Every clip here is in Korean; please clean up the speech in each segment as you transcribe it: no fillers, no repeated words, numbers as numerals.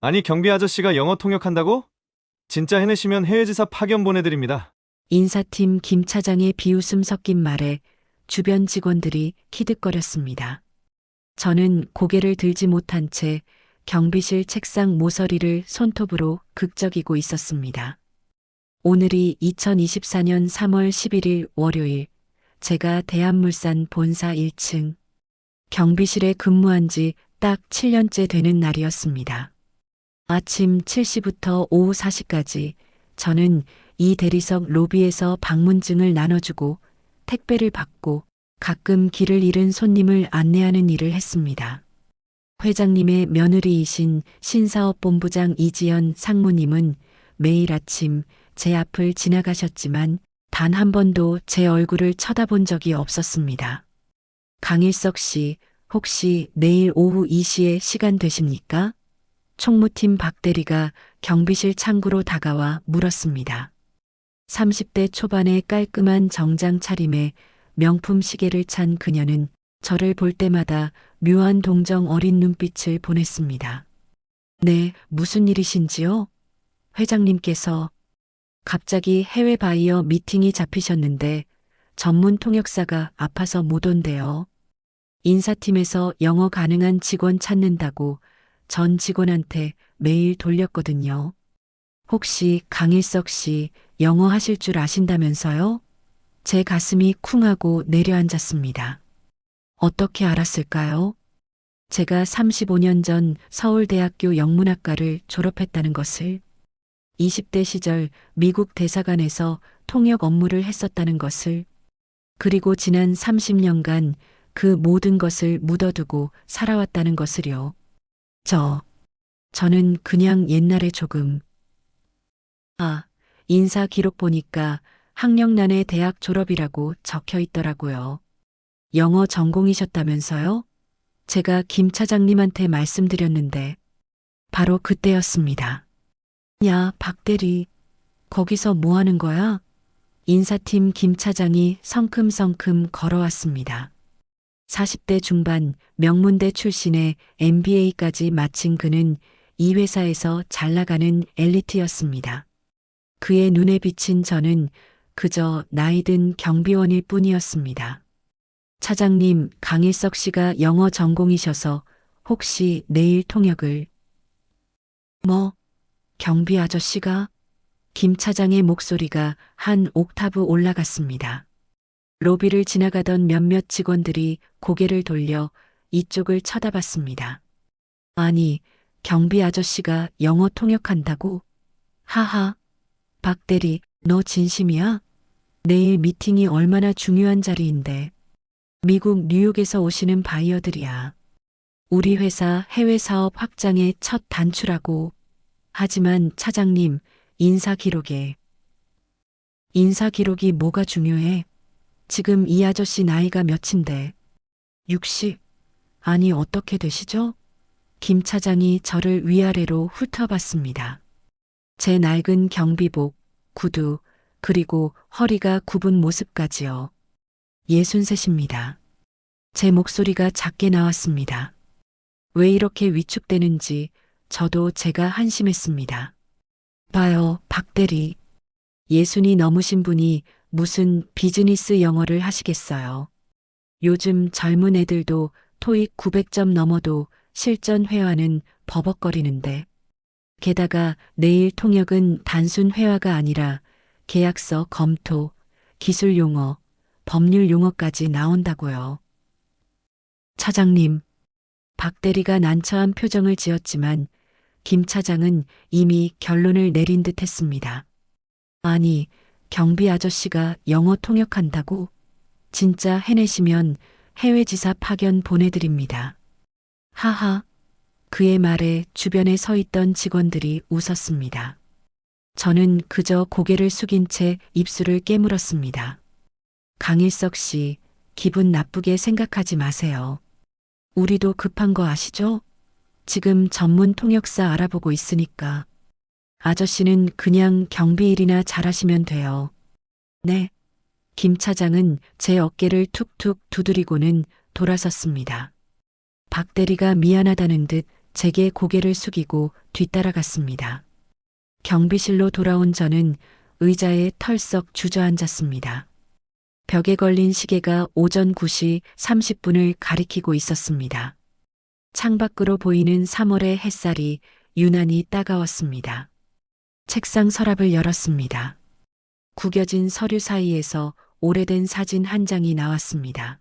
아니, 경비 아저씨가 영어 통역한다고? 진짜 해내시면 해외지사 파견 보내드립니다. 인사팀 김 차장의 비웃음 섞인 말에 주변 직원들이 키득거렸습니다. 저는 고개를 들지 못한 채 경비실 책상 모서리를 손톱으로 극적이고 있었습니다. 오늘이 2024년 3월 11일 월요일, 제가 대한물산 본사 1층 경비실에 근무한 지 딱 7년째 되는 날이었습니다. 아침 7시부터 오후 4시까지 저는 이 대리석 로비에서 방문증을 나눠주고 택배를 받고 가끔 길을 잃은 손님을 안내하는 일을 했습니다. 회장님의 며느리이신 신사업본부장 이지연 상무님은 매일 아침 제 앞을 지나가셨지만 단 한 번도 제 얼굴을 쳐다본 적이 없었습니다. 강일석 씨, 혹시 내일 오후 2시에 시간 되십니까? 총무팀 박 대리가 경비실 창구로 다가와 물었습니다. 30대 초반의 깔끔한 정장 차림에 명품 시계를 찬 그녀는 저를 볼 때마다 묘한 동정 어린 눈빛을 보냈습니다. 네, 무슨 일이신지요? 회장님께서 갑자기 해외 바이어 미팅이 잡히셨는데 전문 통역사가 아파서 못 온대요. 인사팀에서 영어 가능한 직원 찾는다고 전 직원한테 메일 돌렸거든요. 혹시 강일석 씨 영어 하실 줄 아신다면서요? 제 가슴이 쿵하고 내려앉았습니다. 어떻게 알았을까요? 제가 35년 전 서울대학교 영문학과를 졸업했다는 것을, 20대 시절 미국 대사관에서 통역 업무를 했었다는 것을, 그리고 지난 30년간 그 모든 것을 묻어두고 살아왔다는 것을요. 저는 그냥 옛날에 조금, 인사 기록 보니까 학력란에 대학 졸업이라고 적혀 있더라고요. 영어 전공이셨다면서요? 제가 김 차장님한테 말씀드렸는데, 바로 그때였습니다. 야, 박 대리, 거기서 뭐 하는 거야? 인사팀 김 차장이 성큼성큼 걸어왔습니다. 40대 중반 명문대 출신의 MBA까지 마친 그는 이 회사에서 잘 나가는 엘리트였습니다. 그의 눈에 비친 저는 그저 나이든 경비원일 뿐이었습니다. 차장님, 강일석 씨가 영어 전공이셔서 혹시 내일 통역을? 뭐, 경비 아저씨가? 김 차장의 목소리가 한 옥타브 올라갔습니다. 로비를 지나가던 몇몇 직원들이 고개를 돌려 이쪽을 쳐다봤습니다. 아니, 경비 아저씨가 영어 통역한다고? 하하, 박 대리, 너 진심이야? 내일 미팅이 얼마나 중요한 자리인데. 미국 뉴욕에서 오시는 바이어들이야. 우리 회사 해외 사업 확장의 첫 단추라고. 하지만 차장님, 인사 기록이 뭐가 중요해? 지금 이 아저씨 나이가 몇인데? 60? 아니, 어떻게 되시죠? 김 차장이 저를 위아래로 훑어봤습니다. 제 낡은 경비복, 구두, 그리고 허리가 굽은 모습까지요. 63입니다. 제 목소리가 작게 나왔습니다. 왜 이렇게 위축되는지 저도 제가 한심했습니다. 봐요, 박 대리. 60이 넘으신 분이 무슨 비즈니스 영어를 하시겠어요. 요즘 젊은 애들도 토익 900점 넘어도 실전 회화는 버벅거리는데. 게다가 내일 통역은 단순 회화가 아니라 계약서 검토, 기술 용어, 법률 용어까지 나온다고요. 차장님, 박 대리가 난처한 표정을 지었지만 김 차장은 이미 결론을 내린 듯 했습니다. 아니, 경비 아저씨가 영어 통역한다고? 진짜 해내시면 해외지사 파견 보내드립니다. 하하. 그의 말에 주변에 서 있던 직원들이 웃었습니다. 저는 그저 고개를 숙인 채 입술을 깨물었습니다. 강일석 씨, 기분 나쁘게 생각하지 마세요. 우리도 급한 거 아시죠? 지금 전문 통역사 알아보고 있으니까. 아저씨는 그냥 경비 일이나 잘하시면 돼요. 네. 김 차장은 제 어깨를 툭툭 두드리고는 돌아섰습니다. 박 대리가 미안하다는 듯 제게 고개를 숙이고 뒤따라갔습니다. 경비실로 돌아온 저는 의자에 털썩 주저앉았습니다. 벽에 걸린 시계가 오전 9시 30분을 가리키고 있었습니다. 창밖으로 보이는 3월의 햇살이 유난히 따가웠습니다. 책상 서랍을 열었습니다. 구겨진 서류 사이에서 오래된 사진 한 장이 나왔습니다.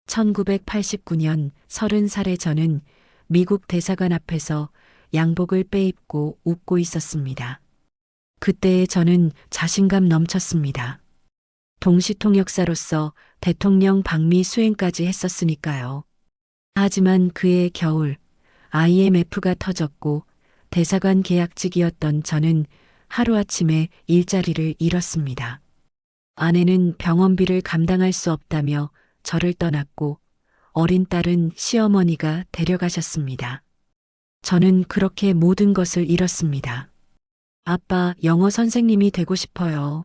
1989년 30살의 저는 미국 대사관 앞에서 양복을 빼입고 웃고 있었습니다. 그때의 저는 자신감 넘쳤습니다. 동시통역사로서 대통령 방미 수행까지 했었으니까요. 하지만 그해 겨울 IMF가 터졌고 대사관 계약직이었던 저는 하루아침에 일자리를 잃었습니다. 아내는 병원비를 감당할 수 없다며 저를 떠났고 어린 딸은 시어머니가 데려가셨습니다. 저는 그렇게 모든 것을 잃었습니다. 아빠, 영어 선생님이 되고 싶어요.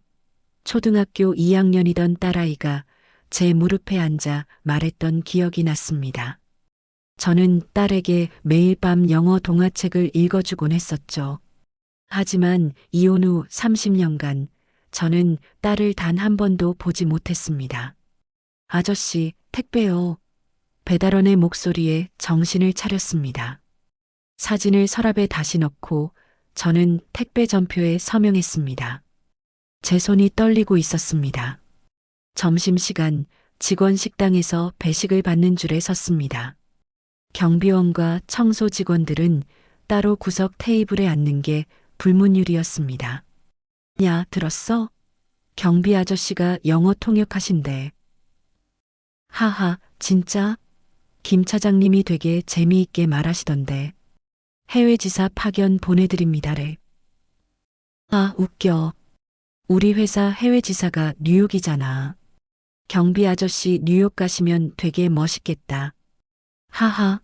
초등학교 2학년이던 딸아이가 제 무릎에 앉아 말했던 기억이 났습니다. 저는 딸에게 매일 밤 영어 동화책을 읽어주곤 했었죠. 하지만 이혼 후 30년간 저는 딸을 단 한 번도 보지 못했습니다. 아저씨, 택배요. 배달원의 목소리에 정신을 차렸습니다. 사진을 서랍에 다시 넣고 저는 택배 전표에 서명했습니다. 제 손이 떨리고 있었습니다. 점심시간 직원 식당에서 배식을 받는 줄에 섰습니다. 경비원과 청소 직원들은 따로 구석 테이블에 앉는 게 불문율이었습니다. 야, 들었어? 경비 아저씨가 영어 통역하신대. 하하, 진짜? 김 차장님이 되게 재미있게 말하시던데. 해외지사 파견 보내드립니다래. 아, 웃겨. 우리 회사 해외지사가 뉴욕이잖아. 경비 아저씨 뉴욕 가시면 되게 멋있겠다. 하하.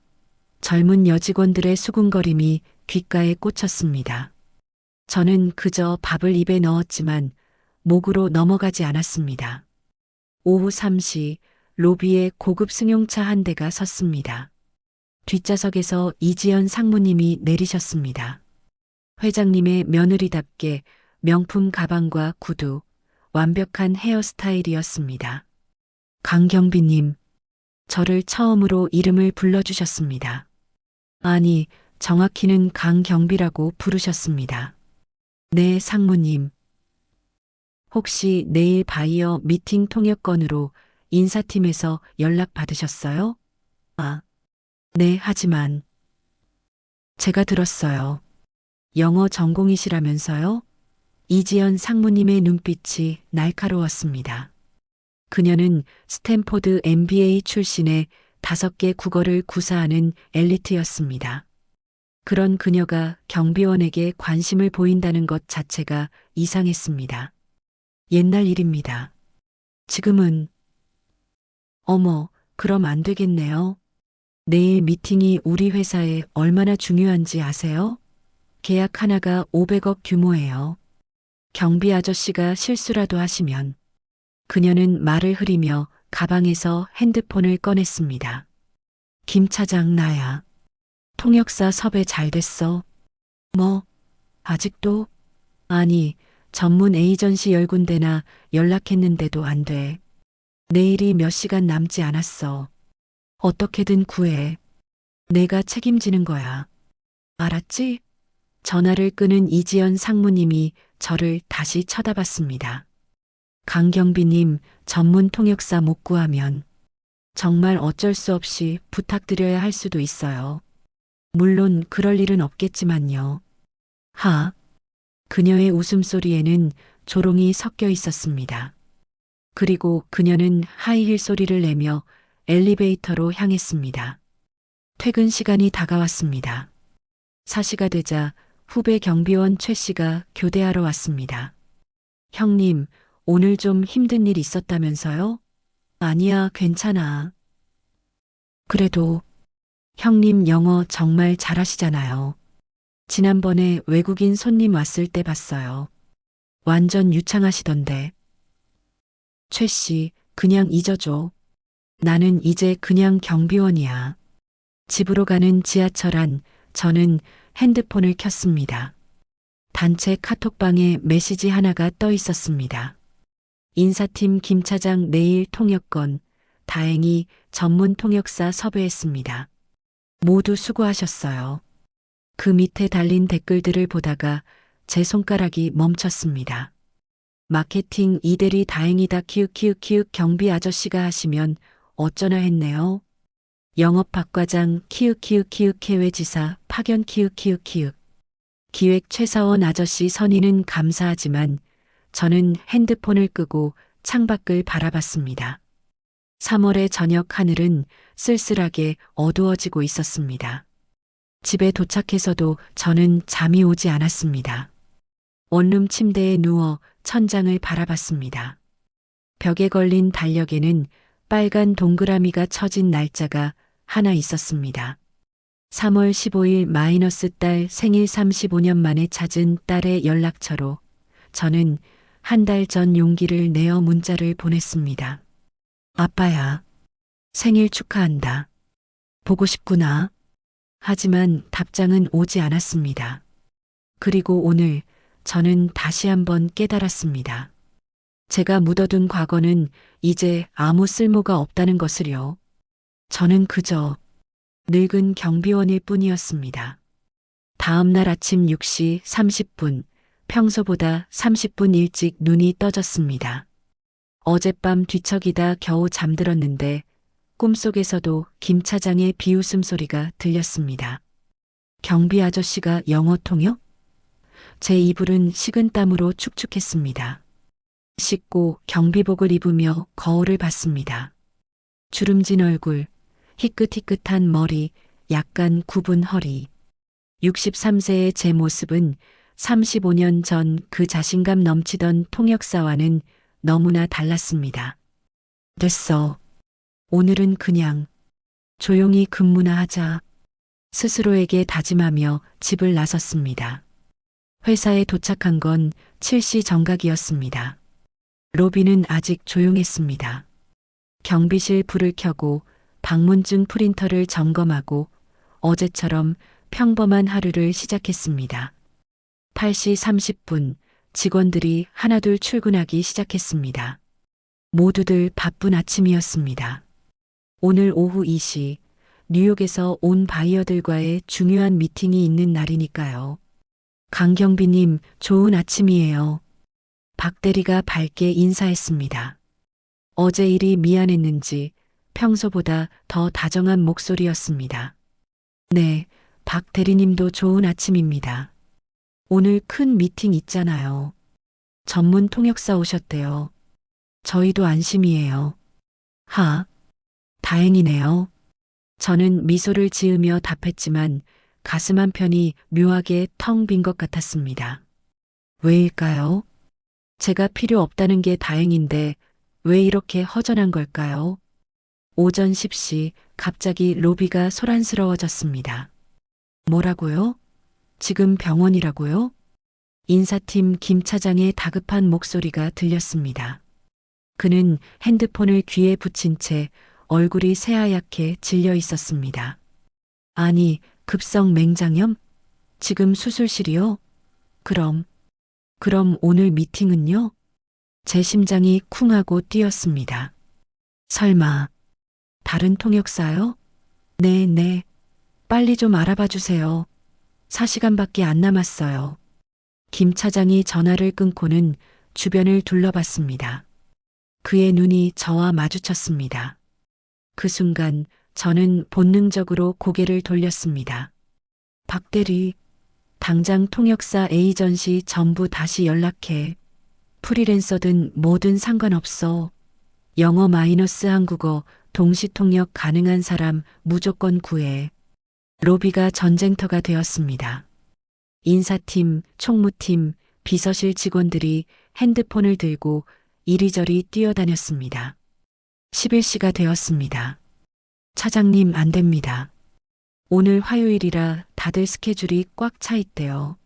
젊은 여직원들의 수군거림이 귓가에 꽂혔습니다. 저는 그저 밥을 입에 넣었지만 목으로 넘어가지 않았습니다. 오후 3시 로비에 고급 승용차 한 대가 섰습니다. 뒷좌석에서 이지연 상무님이 내리셨습니다. 회장님의 며느리답게 명품 가방과 구두, 완벽한 헤어스타일이었습니다. 강경비님, 저를 처음으로 이름을 불러주셨습니다. 아니, 정확히는 강경비라고 부르셨습니다. 네, 상무님. 혹시 내일 바이어 미팅 통역건으로 인사팀에서 연락 받으셨어요? 아, 네, 하지만 제가 들었어요. 영어 전공이시라면서요? 이지연 상무님의 눈빛이 날카로웠습니다. 그녀는 스탠포드 MBA 출신의 5개 국어를 구사하는 엘리트였습니다. 그런 그녀가 경비원에게 관심을 보인다는 것 자체가 이상했습니다. 옛날 일입니다. 지금은 어머, 그럼 안 되겠네요. 내일 미팅이 우리 회사에 얼마나 중요한지 아세요? 계약 하나가 500억 규모예요. 경비 아저씨가 실수라도 하시면. 그녀는 말을 흐리며 가방에서 핸드폰을 꺼냈습니다. 김 차장 나야. 통역사 섭외 잘 됐어. 뭐, 아직도? 아니, 전문 에이전시 10군데나 연락했는데도 안 돼. 내일이 몇 시간 남지 않았어. 어떻게든 구해. 내가 책임지는 거야. 알았지? 전화를 끄는 이지연 상무님이 저를 다시 쳐다봤습니다. 강경비님, 전문 통역사 못 구하면 정말 어쩔 수 없이 부탁드려야 할 수도 있어요. 물론 그럴 일은 없겠지만요. 하. 그녀의 웃음소리에는 조롱이 섞여 있었습니다. 그리고 그녀는 하이힐 소리를 내며 엘리베이터로 향했습니다. 퇴근 시간이 다가왔습니다. 4시가 되자 후배 경비원 최 씨가 교대하러 왔습니다. 형님, 오늘 좀 힘든 일 있었다면서요? 아니야, 괜찮아. 그래도 형님 영어 정말 잘하시잖아요. 지난번에 외국인 손님 왔을 때 봤어요. 완전 유창하시던데. 최 씨, 그냥 잊어줘. 나는 이제 그냥 경비원이야. 집으로 가는 지하철 안 저는 핸드폰을 켰습니다. 단체 카톡방에 메시지 하나가 떠 있었습니다. 인사팀 김 차장 내일 통역건, 다행히 전문 통역사 섭외했습니다. 모두 수고하셨어요. 그 밑에 달린 댓글들을 보다가 제 손가락이 멈췄습니다. 마케팅 이대리 다행이다 키읔키읔키읔 경비 아저씨가 하시면 어쩌나 했네요. 영업 박과장 키읔키읔키읔 해외지사 파견 키읔키읔키읔 기획 최사원 아저씨 선의는 감사하지만 저는 핸드폰을 끄고 창밖을 바라봤습니다. 3월의 저녁 하늘은 쓸쓸하게 어두워지고 있었습니다. 집에 도착해서도 저는 잠이 오지 않았습니다. 원룸 침대에 누워 천장을 바라봤습니다. 벽에 걸린 달력에는 빨간 동그라미가 쳐진 날짜가 하나 있었습니다. 3월 15일 마이너스 딸 생일 35년 만에 찾은 딸의 연락처로 저는 한 달 전 용기를 내어 문자를 보냈습니다. 아빠야, 생일 축하한다. 보고 싶구나. 하지만 답장은 오지 않았습니다. 그리고 오늘 저는 다시 한번 깨달았습니다. 제가 묻어둔 과거는 이제 아무 쓸모가 없다는 것을요. 저는 그저 늙은 경비원일 뿐이었습니다. 다음 날 아침 6시 30분, 평소보다 30분 일찍 눈이 떠졌습니다. 어젯밤 뒤척이다 겨우 잠들었는데 꿈속에서도 김 차장의 비웃음 소리가 들렸습니다. 경비 아저씨가 영어 통역? 제 이불은 식은땀으로 축축했습니다. 씻고 경비복을 입으며 거울을 봤습니다. 주름진 얼굴, 희끗희끗한 머리, 약간 굽은 허리. 63세의 제 모습은 35년 전 그 자신감 넘치던 통역사와는 너무나 달랐습니다. 됐어. 오늘은 그냥 조용히 근무나 하자. 스스로에게 다짐하며 집을 나섰습니다. 회사에 도착한 건 7시 정각이었습니다. 로비는 아직 조용했습니다. 경비실 불을 켜고 방문증 프린터를 점검하고 어제처럼 평범한 하루를 시작했습니다. 8시 30분 직원들이 하나둘 출근하기 시작했습니다. 모두들 바쁜 아침이었습니다. 오늘 오후 2시 뉴욕에서 온 바이어들과의 중요한 미팅이 있는 날이니까요. 강경비님, 좋은 아침이에요. 박 대리가 밝게 인사했습니다. 어제 일이 미안했는지 평소보다 더 다정한 목소리였습니다. 네, 박 대리님도 좋은 아침입니다. 오늘 큰 미팅 있잖아요. 전문 통역사 오셨대요. 저희도 안심이에요. 다행이네요. 저는 미소를 지으며 답했지만 가슴 한편이 묘하게 텅 빈 것 같았습니다. 왜일까요? 제가 필요 없다는 게 다행인데 왜 이렇게 허전한 걸까요? 오전 10시 갑자기 로비가 소란스러워졌습니다. 뭐라고요? 지금 병원이라고요? 인사팀 김 차장의 다급한 목소리가 들렸습니다. 그는 핸드폰을 귀에 붙인 채 얼굴이 새하얗게 질려 있었습니다. 아니, 급성 맹장염? 지금 수술실이요? 그럼 오늘 미팅은요? 제 심장이 쿵하고 뛰었습니다. 설마 다른 통역사요? 네. 빨리 좀 알아봐 주세요. 4시간밖에 안 남았어요. 김 차장이 전화를 끊고는 주변을 둘러봤습니다. 그의 눈이 저와 마주쳤습니다. 그 순간 저는 본능적으로 고개를 돌렸습니다. 박 대리, 당장 통역사 에이전시 전부 다시 연락해. 프리랜서든 뭐든 상관없어. 영어 마이너스 한국어 동시 통역 가능한 사람 무조건 구해. 로비가 전쟁터가 되었습니다. 인사팀, 총무팀, 비서실 직원들이 핸드폰을 들고 이리저리 뛰어다녔습니다. 11시가 되었습니다. 차장님 안 됩니다. 오늘 화요일이라 다들 스케줄이 꽉 차 있대요.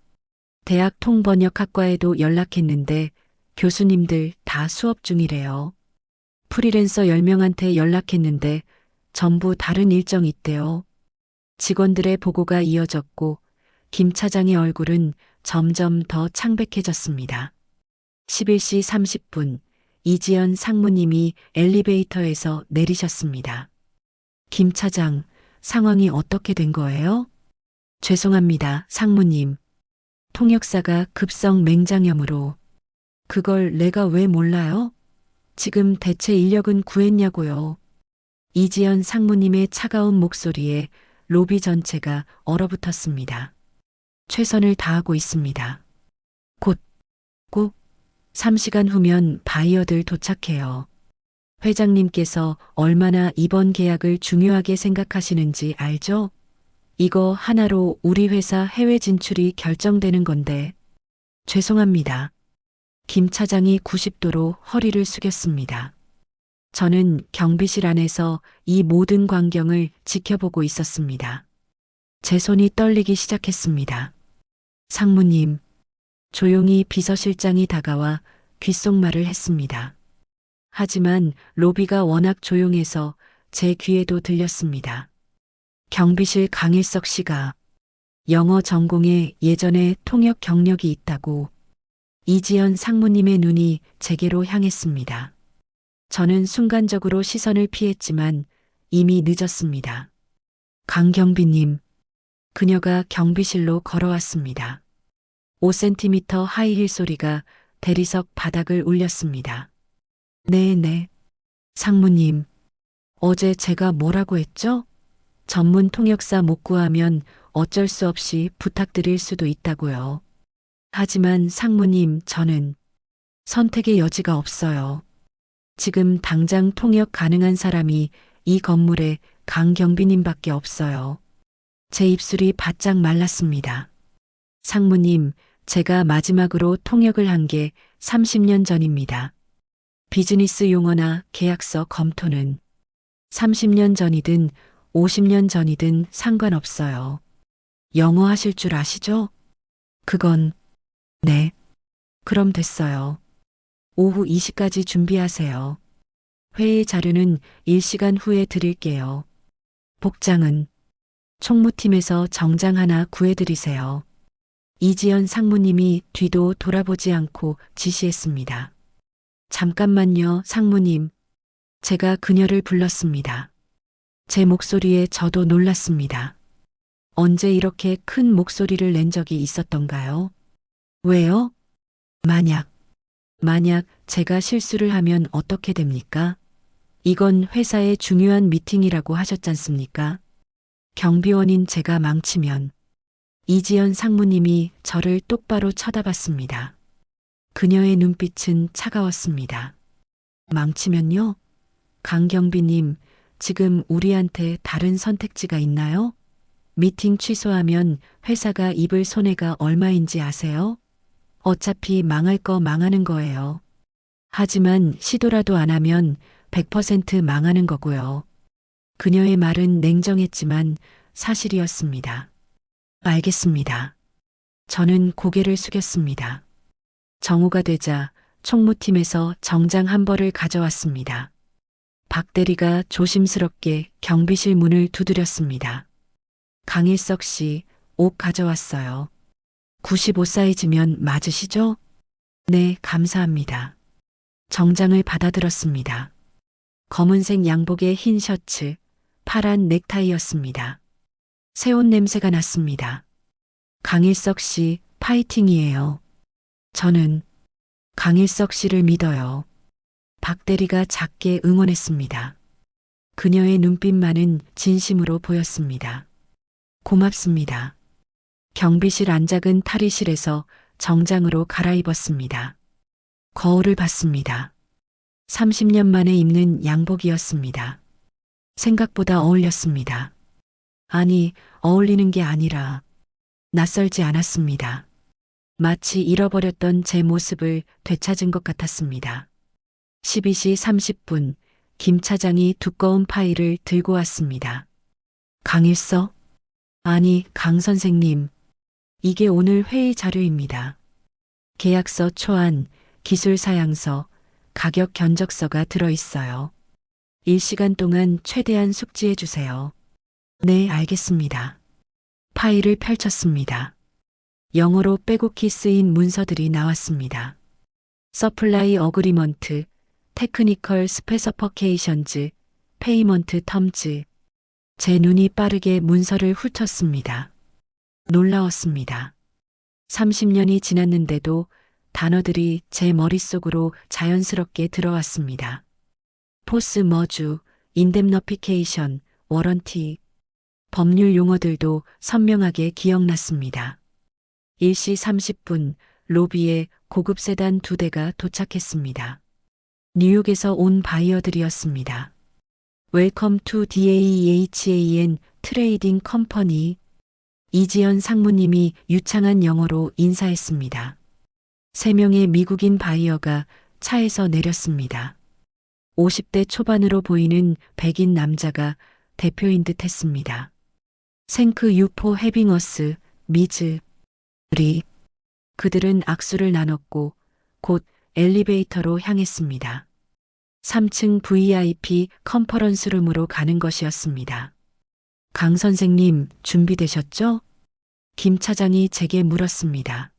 대학 통번역학과에도 연락했는데 교수님들 다 수업 중이래요. 프리랜서 10명한테 연락했는데 전부 다른 일정 있대요. 직원들의 보고가 이어졌고 김 차장의 얼굴은 점점 더 창백해졌습니다. 11시 30분 이지연 상무님이 엘리베이터에서 내리셨습니다. 김 차장, 상황이 어떻게 된 거예요? 죄송합니다, 상무님. 통역사가 급성 맹장염으로. 그걸 내가 왜 몰라요? 지금 대체 인력은 구했냐고요. 이지연 상무님의 차가운 목소리에 로비 전체가 얼어붙었습니다. 최선을 다하고 있습니다. 꼭 3시간 후면 바이어들 도착해요. 회장님께서 얼마나 이번 계약을 중요하게 생각하시는지 알죠? 이거 하나로 우리 회사 해외 진출이 결정되는 건데. 죄송합니다. 김 차장이 90도로 허리를 숙였습니다. 저는 경비실 안에서 이 모든 광경을 지켜보고 있었습니다. 제 손이 떨리기 시작했습니다. 상무님, 조용히 비서실장이 다가와 귓속말을 했습니다. 하지만 로비가 워낙 조용해서 제 귀에도 들렸습니다. 경비실 강일석 씨가 영어 전공에 예전에 통역 경력이 있다고. 이지연 상무님의 눈이 제게로 향했습니다. 저는 순간적으로 시선을 피했지만 이미 늦었습니다. 강경비님, 그녀가 경비실로 걸어왔습니다. 5cm 하이힐 소리가 대리석 바닥을 울렸습니다. 네. 상무님, 어제 제가 뭐라고 했죠? 전문 통역사 못 구하면 어쩔 수 없이 부탁드릴 수도 있다고요. 하지만 상무님, 저는 선택의 여지가 없어요. 지금 당장 통역 가능한 사람이 이 건물에 강경비님밖에 없어요. 제 입술이 바짝 말랐습니다. 상무님, 제가 마지막으로 통역을 한 게 30년 전입니다. 비즈니스 용어나 계약서 검토는 30년 전이든 50년 전이든 상관없어요. 영어 하실 줄 아시죠? 그건, 네. 그럼 됐어요. 오후 2시까지 준비하세요. 회의 자료는 1시간 후에 드릴게요. 복장은 총무팀에서 정장 하나 구해드리세요. 이지연 상무님이 뒤도 돌아보지 않고 지시했습니다. 잠깐만요, 상무님. 제가 그녀를 불렀습니다. 제 목소리에 저도 놀랐습니다. 언제 이렇게 큰 목소리를 낸 적이 있었던가요? 왜요? 만약 제가 실수를 하면 어떻게 됩니까? 이건 회사의 중요한 미팅이라고 하셨잖습니까? 경비원인 제가 망치면. 이지연 상무님이 저를 똑바로 쳐다봤습니다. 그녀의 눈빛은 차가웠습니다. 망치면요? 강경비님, 지금 우리한테 다른 선택지가 있나요? 미팅 취소하면 회사가 입을 손해가 얼마인지 아세요? 어차피 망할 거 망하는 거예요. 하지만 시도라도 안 하면 100% 망하는 거고요. 그녀의 말은 냉정했지만 사실이었습니다. 알겠습니다. 저는 고개를 숙였습니다. 정오가 되자 총무팀에서 정장 한 벌을 가져왔습니다. 박 대리가 조심스럽게 경비실 문을 두드렸습니다. 강일석 씨, 옷 가져왔어요. 95 사이즈면 맞으시죠? 네, 감사합니다. 정장을 받아들었습니다. 검은색 양복에 흰 셔츠, 파란 넥타이였습니다. 새 옷 냄새가 났습니다. 강일석 씨, 파이팅이에요. 저는 강일석 씨를 믿어요. 박 대리가 작게 응원했습니다. 그녀의 눈빛만은 진심으로 보였습니다. 고맙습니다. 경비실 안작은 탈의실에서 정장으로 갈아입었습니다. 거울을 봤습니다. 30년 만에 입는 양복이었습니다. 생각보다 어울렸습니다. 아니, 어울리는 게 아니라 낯설지 않았습니다. 마치 잃어버렸던 제 모습을 되찾은 것 같았습니다. 12시 30분, 김 차장이 두꺼운 파일을 들고 왔습니다. 강일석? 아니, 강 선생님. 이게 오늘 회의 자료입니다. 계약서 초안, 기술 사양서, 가격 견적서가 들어있어요. 1시간 동안 최대한 숙지해 주세요. 네, 알겠습니다. 파일을 펼쳤습니다. 영어로 빼곡히 쓰인 문서들이 나왔습니다. 서플라이 어그리먼트, 테크니컬 스페서퍼케이션즈, 페이먼트 텀즈. 제 눈이 빠르게 문서를 훑었습니다. 놀라웠습니다. 30년이 지났는데도 단어들이 제 머릿속으로 자연스럽게 들어왔습니다. 포스 머주, 인뎀너피케이션, 워런티. 법률 용어들도 선명하게 기억났습니다. 1시 30분 로비에 고급 세단 2대가 도착했습니다. 뉴욕에서 온 바이어들이었습니다. 웰컴 투 DAEHAN 트레이딩 컴퍼니. 이지연 상무님이 유창한 영어로 인사했습니다. 3명의 미국인 바이어가 차에서 내렸습니다. 50대 초반으로 보이는 백인 남자가 대표인 듯 했습니다. 생크 유포 해빙어스, 미즈, 리. 그들은 악수를 나눴고 곧 엘리베이터로 향했습니다. 3층 VIP 컨퍼런스룸으로 가는 것이었습니다. 강 선생님, 준비되셨죠? 김 차장이 제게 물었습니다.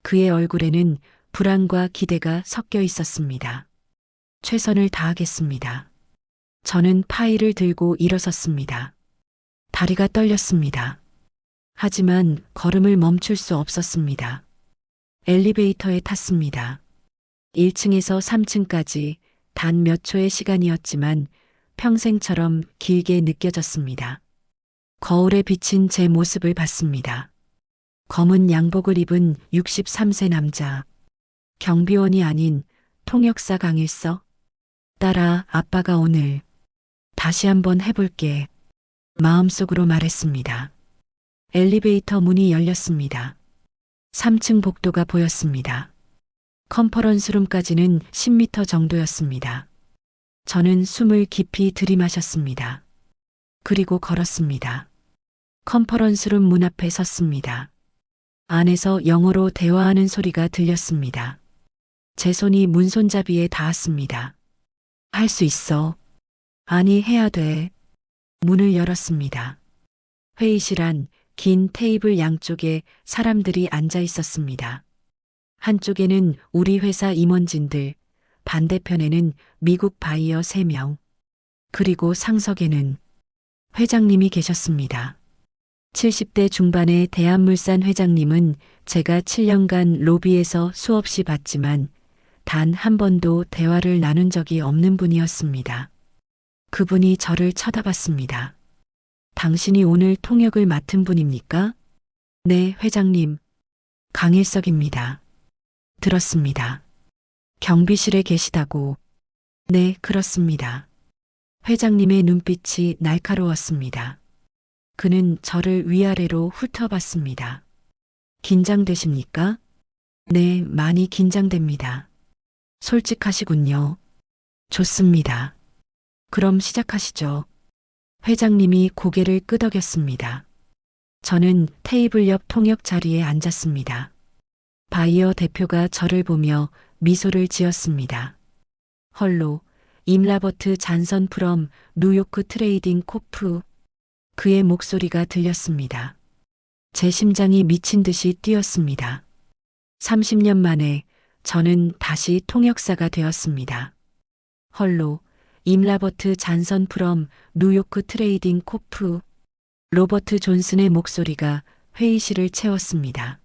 그의 얼굴에는 불안과 기대가 섞여 있었습니다. 최선을 다하겠습니다. 저는 파일을 들고 일어섰습니다. 다리가 떨렸습니다. 하지만 걸음을 멈출 수 없었습니다. 엘리베이터에 탔습니다. 1층에서 3층까지 단 몇 초의 시간이었지만 평생처럼 길게 느껴졌습니다. 거울에 비친 제 모습을 봤습니다. 검은 양복을 입은 63세 남자. 경비원이 아닌 통역사 강일서. 딸아, 아빠가 오늘 다시 한번 해볼게. 마음속으로 말했습니다. 엘리베이터 문이 열렸습니다. 3층 복도가 보였습니다. 컨퍼런스룸까지는 10m 정도였습니다. 저는 숨을 깊이 들이마셨습니다. 그리고 걸었습니다. 컨퍼런스룸 문 앞에 섰습니다. 안에서 영어로 대화하는 소리가 들렸습니다. 제 손이 문손잡이에 닿았습니다. 할 수 있어. 아니, 해야 돼. 문을 열었습니다. 회의실 안 긴 테이블 양쪽에 사람들이 앉아 있었습니다. 한쪽에는 우리 회사 임원진들, 반대편에는 미국 바이어 3명, 그리고 상석에는 회장님이 계셨습니다. 70대 중반의 대한물산 회장님은 제가 7년간 로비에서 수없이 봤지만 단 한 번도 대화를 나눈 적이 없는 분이었습니다. 그분이 저를 쳐다봤습니다. 당신이 오늘 통역을 맡은 분입니까? 네, 회장님. 강일석입니다. 들었습니다. 경비실에 계시다고. 네, 그렇습니다. 회장님의 눈빛이 날카로웠습니다. 그는 저를 위아래로 훑어봤습니다. 긴장되십니까? 네, 많이 긴장됩니다. 솔직하시군요. 좋습니다. 그럼 시작하시죠. 회장님이 고개를 끄덕였습니다. 저는 테이블 옆 통역 자리에 앉았습니다. 바이어 대표가 저를 보며 미소를 지었습니다. 헐로, 임라버트 잔선 프롬 뉴요크 트레이딩 코프. 그의 목소리가 들렸습니다. 제 심장이 미친 듯이 뛰었습니다. 30년 만에 저는 다시 통역사가 되었습니다. 헐로, 임라버트 잔선 프롬 뉴요크 트레이딩 코프. 로버트 존슨의 목소리가 회의실을 채웠습니다.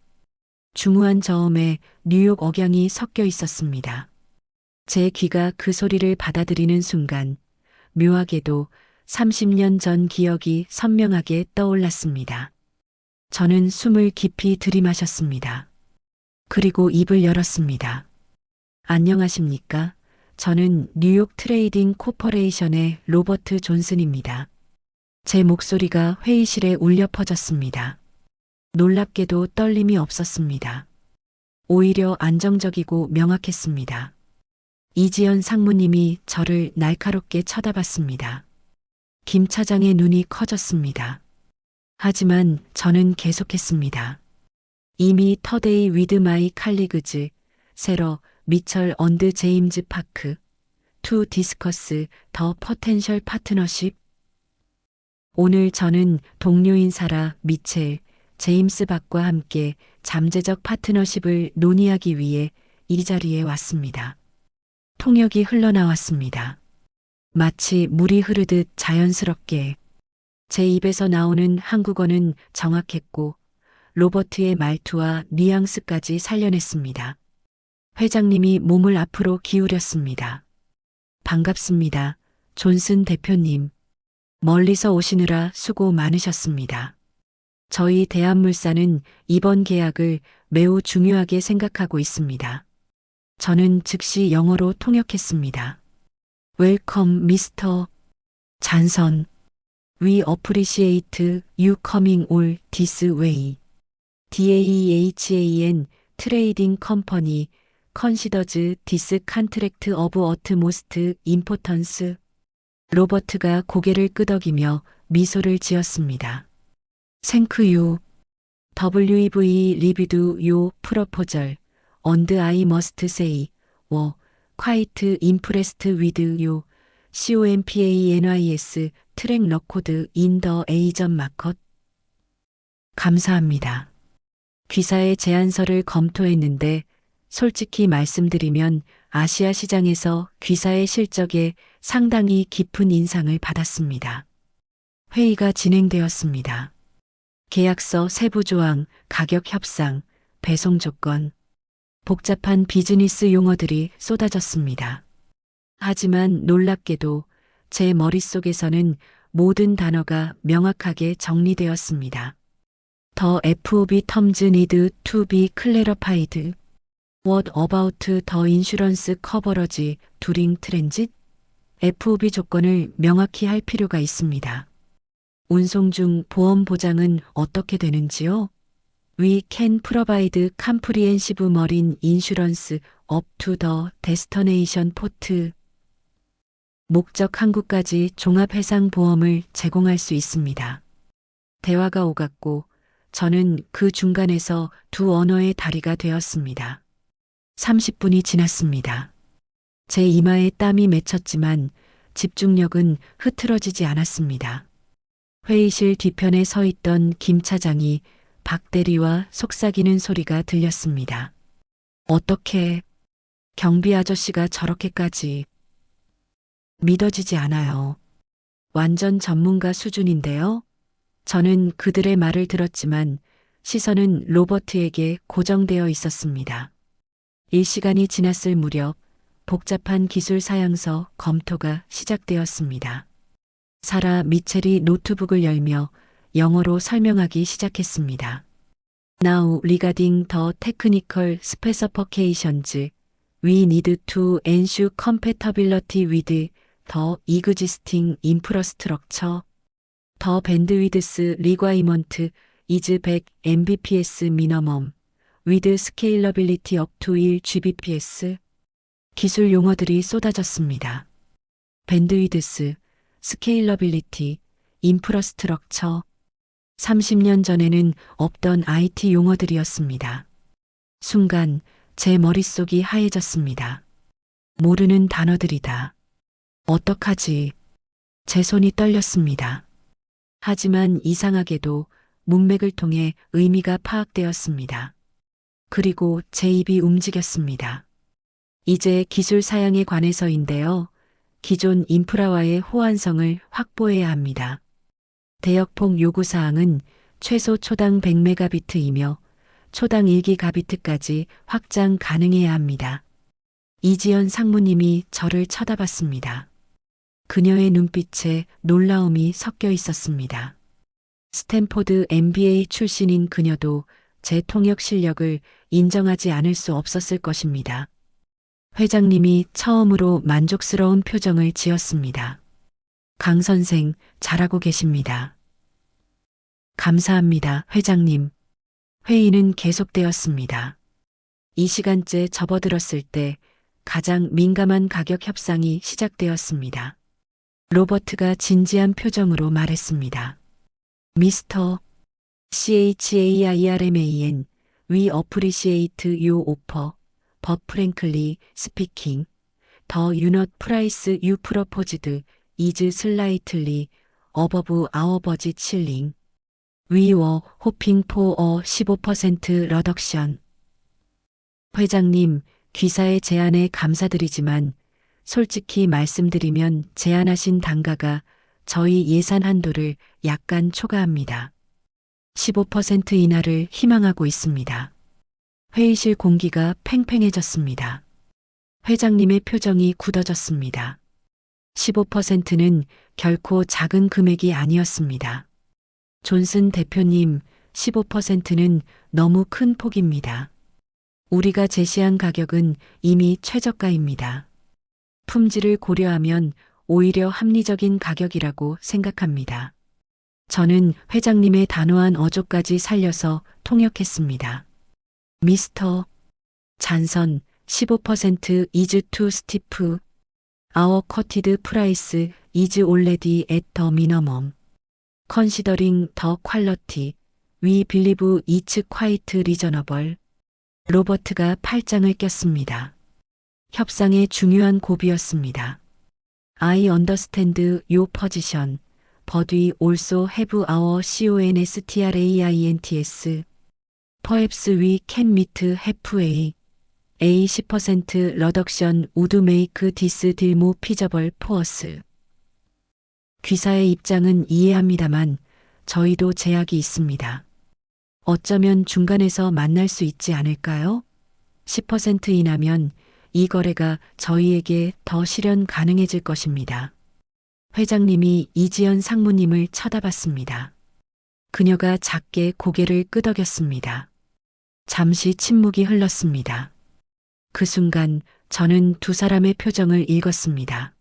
중후한 저음에 뉴욕 억양이 섞여 있었습니다. 제 귀가 그 소리를 받아들이는 순간 묘하게도 30년 전 기억이 선명하게 떠올랐습니다. 저는 숨을 깊이 들이마셨습니다. 그리고 입을 열었습니다. 안녕하십니까? 저는 뉴욕 트레이딩 코퍼레이션의 로버트 존슨입니다. 제 목소리가 회의실에 울려 퍼졌습니다. 놀랍게도 떨림이 없었습니다. 오히려 안정적이고 명확했습니다. 이지연 상무님이 저를 날카롭게 쳐다봤습니다. 김 차장의 눈이 커졌습니다. 하지만 저는 계속했습니다. 이미 터데이 위드 마이 칼리그즈, 세러 미철 언드 제임즈 파크, 투 디스커스 더 포텐셜 파트너십. 오늘 저는 동료인 사라, 미첼, 제임스 박과 함께 잠재적 파트너십을 논의하기 위해 이 자리에 왔습니다. 통역이 흘러나왔습니다. 마치 물이 흐르듯 자연스럽게 제 입에서 나오는 한국어는 정확했고 로버트의 말투와 뉘앙스까지 살려냈습니다. 회장님이 몸을 앞으로 기울였습니다. 반갑습니다. 존슨 대표님. 멀리서 오시느라 수고 많으셨습니다. 저희 대한물산은 이번 계약을 매우 중요하게 생각하고 있습니다. 저는 즉시 영어로 통역했습니다. Welcome, Mr. 잔선. We appreciate you coming all this way. DAEHAN Trading Company considers this contract of utmost importance. 로버트가 고개를 끄덕이며 미소를 지었습니다. Thank you. WV reviewed your proposal, and I must say, were quite impressed with you. COMPANIS 트랙 레코드 in the Asian market. 감사합니다. 귀사의 제안서를 검토했는데 솔직히 말씀드리면 아시아 시장에서 귀사의 실적에 상당히 깊은 인상을 받았습니다. 회의가 진행되었습니다. 계약서 세부 조항, 가격 협상, 배송 조건, 복잡한 비즈니스 용어들이 쏟아졌습니다. 하지만 놀랍게도 제 머릿속에서는 모든 단어가 명확하게 정리되었습니다. The FOB terms need to be clarified. What about the insurance coverage during transit? FOB 조건을 명확히 할 필요가 있습니다. 운송 중 보험 보장은 어떻게 되는지요? We can provide comprehensive marine insurance up to the destination port. 목적 항구까지 종합해상보험을 제공할 수 있습니다. 대화가 오갔고 저는 그 중간에서 두 언어의 다리가 되었습니다. 30분이 지났습니다. 제 이마에 땀이 맺혔지만 집중력은 흐트러지지 않았습니다. 회의실 뒤편에 서 있던 김 차장이 박 대리와 속삭이는 소리가 들렸습니다. 어떻게 경비 아저씨가 저렇게까지 믿어지지 않아요. 완전 전문가 수준인데요. 저는 그들의 말을 들었지만 시선은 로버트에게 고정되어 있었습니다. 일시간이 지났을 무렵 복잡한 기술 사양서 검토가 시작되었습니다. 사라 미첼이 노트북을 열며 영어로 설명하기 시작했습니다. Now regarding the technical specifications, we need to ensure compatibility with the existing infrastructure. The bandwidth requirement is 100 Mbps minimum, with scalability up to 1 Gbps. 기술 용어들이 쏟아졌습니다. 밴드위드스, 스케일러빌리티, 인프라스트럭처. 30년 전에는 없던 IT 용어들이었습니다. 순간 제 머릿속이 하얘졌습니다. 모르는 단어들이다. 어떡하지? 제 손이 떨렸습니다. 하지만 이상하게도 문맥을 통해 의미가 파악되었습니다. 그리고 제 입이 움직였습니다. 이제 기술 사양에 관해서인데요. 기존 인프라와의 호환성을 확보해야 합니다. 대역폭 요구사항은 최소 초당 100메가비트이며 초당 1기가비트까지 확장 가능해야 합니다. 이지연 상무님이 저를 쳐다봤습니다. 그녀의 눈빛에 놀라움이 섞여 있었습니다. 스탠포드 MBA 출신인 그녀도 제 통역 실력을 인정하지 않을 수 없었을 것입니다. 회장님이 처음으로 만족스러운 표정을 지었습니다. 강 선생, 잘하고 계십니다. 감사합니다, 회장님. 회의는 계속되었습니다. 이 시간째 접어들었을 때 가장 민감한 가격 협상이 시작되었습니다. 로버트가 진지한 표정으로 말했습니다. 미스터 CHAIRMAN, we appreciate your offer, but frankly speaking, the unit price you proposed is slightly above our budget ceiling. We were hoping for a 15% reduction. 회장님, 귀사의 제안에 감사드리지만 솔직히 말씀드리면 제안하신 단가가 저희 예산 한도를 약간 초과합니다. 15% 인하를 희망하고 있습니다. 회의실 공기가 팽팽해졌습니다. 회장님의 표정이 굳어졌습니다. 15%는 결코 작은 금액이 아니었습니다. 존슨 대표님, 15%는 너무 큰 폭입니다. 우리가 제시한 가격은 이미 최저가입니다. 품질을 고려하면 오히려 합리적인 가격이라고 생각합니다. 저는 회장님의 단호한 어조까지 살려서 통역했습니다. 미스터 잔선, 15% is too steep. Our quoted price is already at the minimum. Considering the quality, we believe it's quite reasonable. 로버트가 팔짱을 꼈습니다. 협상의 중요한 고비였습니다. I understand your position, but we also have our constraints. Perhaps we can meet halfway. A 10% reduction would make this deal more feasible for us. 귀사의 입장은 이해합니다만 저희도 제약이 있습니다. 어쩌면 중간에서 만날 수 있지 않을까요? 10% 인하면 이 거래가 저희에게 더 실현 가능해질 것입니다. 회장님이 이지연 상무님을 쳐다봤습니다. 그녀가 작게 고개를 끄덕였습니다. 잠시 침묵이 흘렀습니다. 그 순간 저는 두 사람의 표정을 읽었습니다.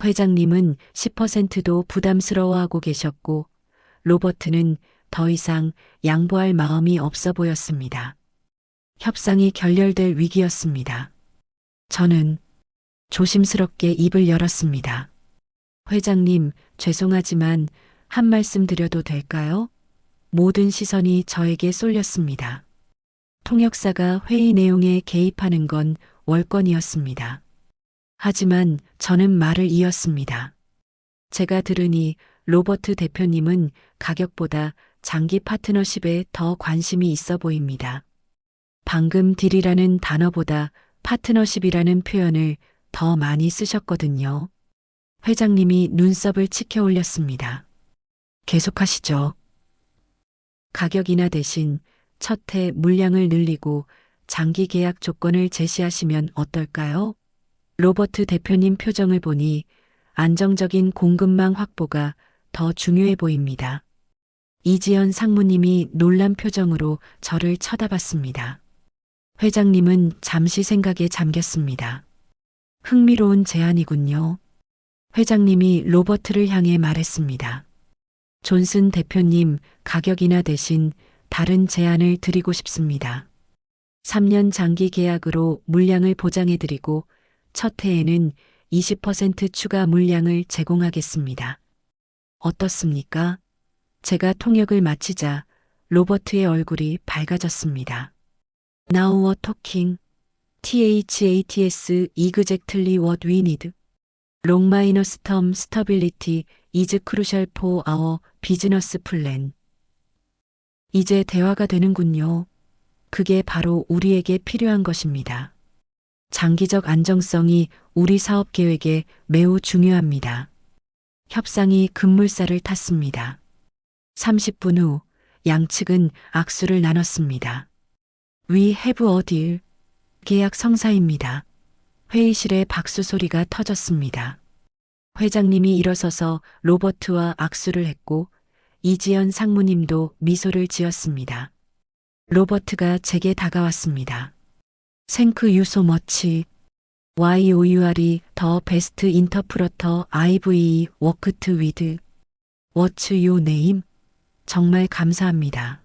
회장님은 10%도 부담스러워하고 계셨고 로버트는 더 이상 양보할 마음이 없어 보였습니다. 협상이 결렬될 위기였습니다. 저는 조심스럽게 입을 열었습니다. 회장님, 죄송하지만 한 말씀 드려도 될까요? 모든 시선이 저에게 쏠렸습니다. 통역사가 회의 내용에 개입하는 건 월권이었습니다. 하지만 저는 말을 이었습니다. 제가 들으니 로버트 대표님은 가격보다 장기 파트너십에 더 관심이 있어 보입니다. 방금 딜이라는 단어보다 파트너십이라는 표현을 더 많이 쓰셨거든요. 회장님이 눈썹을 치켜 올렸습니다. 계속하시죠. 가격 인하 대신 첫 해 물량을 늘리고 장기 계약 조건을 제시하시면 어떨까요? 로버트 대표님 표정을 보니 안정적인 공급망 확보가 더 중요해 보입니다. 이지연 상무님이 놀란 표정으로 저를 쳐다봤습니다. 회장님은 잠시 생각에 잠겼습니다. 흥미로운 제안이군요. 회장님이 로버트를 향해 말했습니다. 존슨 대표님, 가격 인하 대신 다른 제안을 드리고 싶습니다. 3년 장기 계약으로 물량을 보장해드리고 첫 해에는 20% 추가 물량을 제공하겠습니다. 어떻습니까? 제가 통역을 마치자 로버트의 얼굴이 밝아졌습니다. Now we're talking. THATS exactly what we need. Long minus term stability is crucial for our business plan. 이제 대화가 되는군요. 그게 바로 우리에게 필요한 것입니다. 장기적 안정성이 우리 사업 계획에 매우 중요합니다. 협상이 급물살을 탔습니다. 30분 후 양측은 악수를 나눴습니다. We have a deal. 계약 성사입니다. 회의실에 박수 소리가 터졌습니다. 회장님이 일어서서 로버트와 악수를 했고 이지연 상무님도 미소를 지었습니다. 로버트가 제게 다가왔습니다. Thank you so much. YOUR이 the best interpreter I've worked with. What's your name? 정말 감사합니다.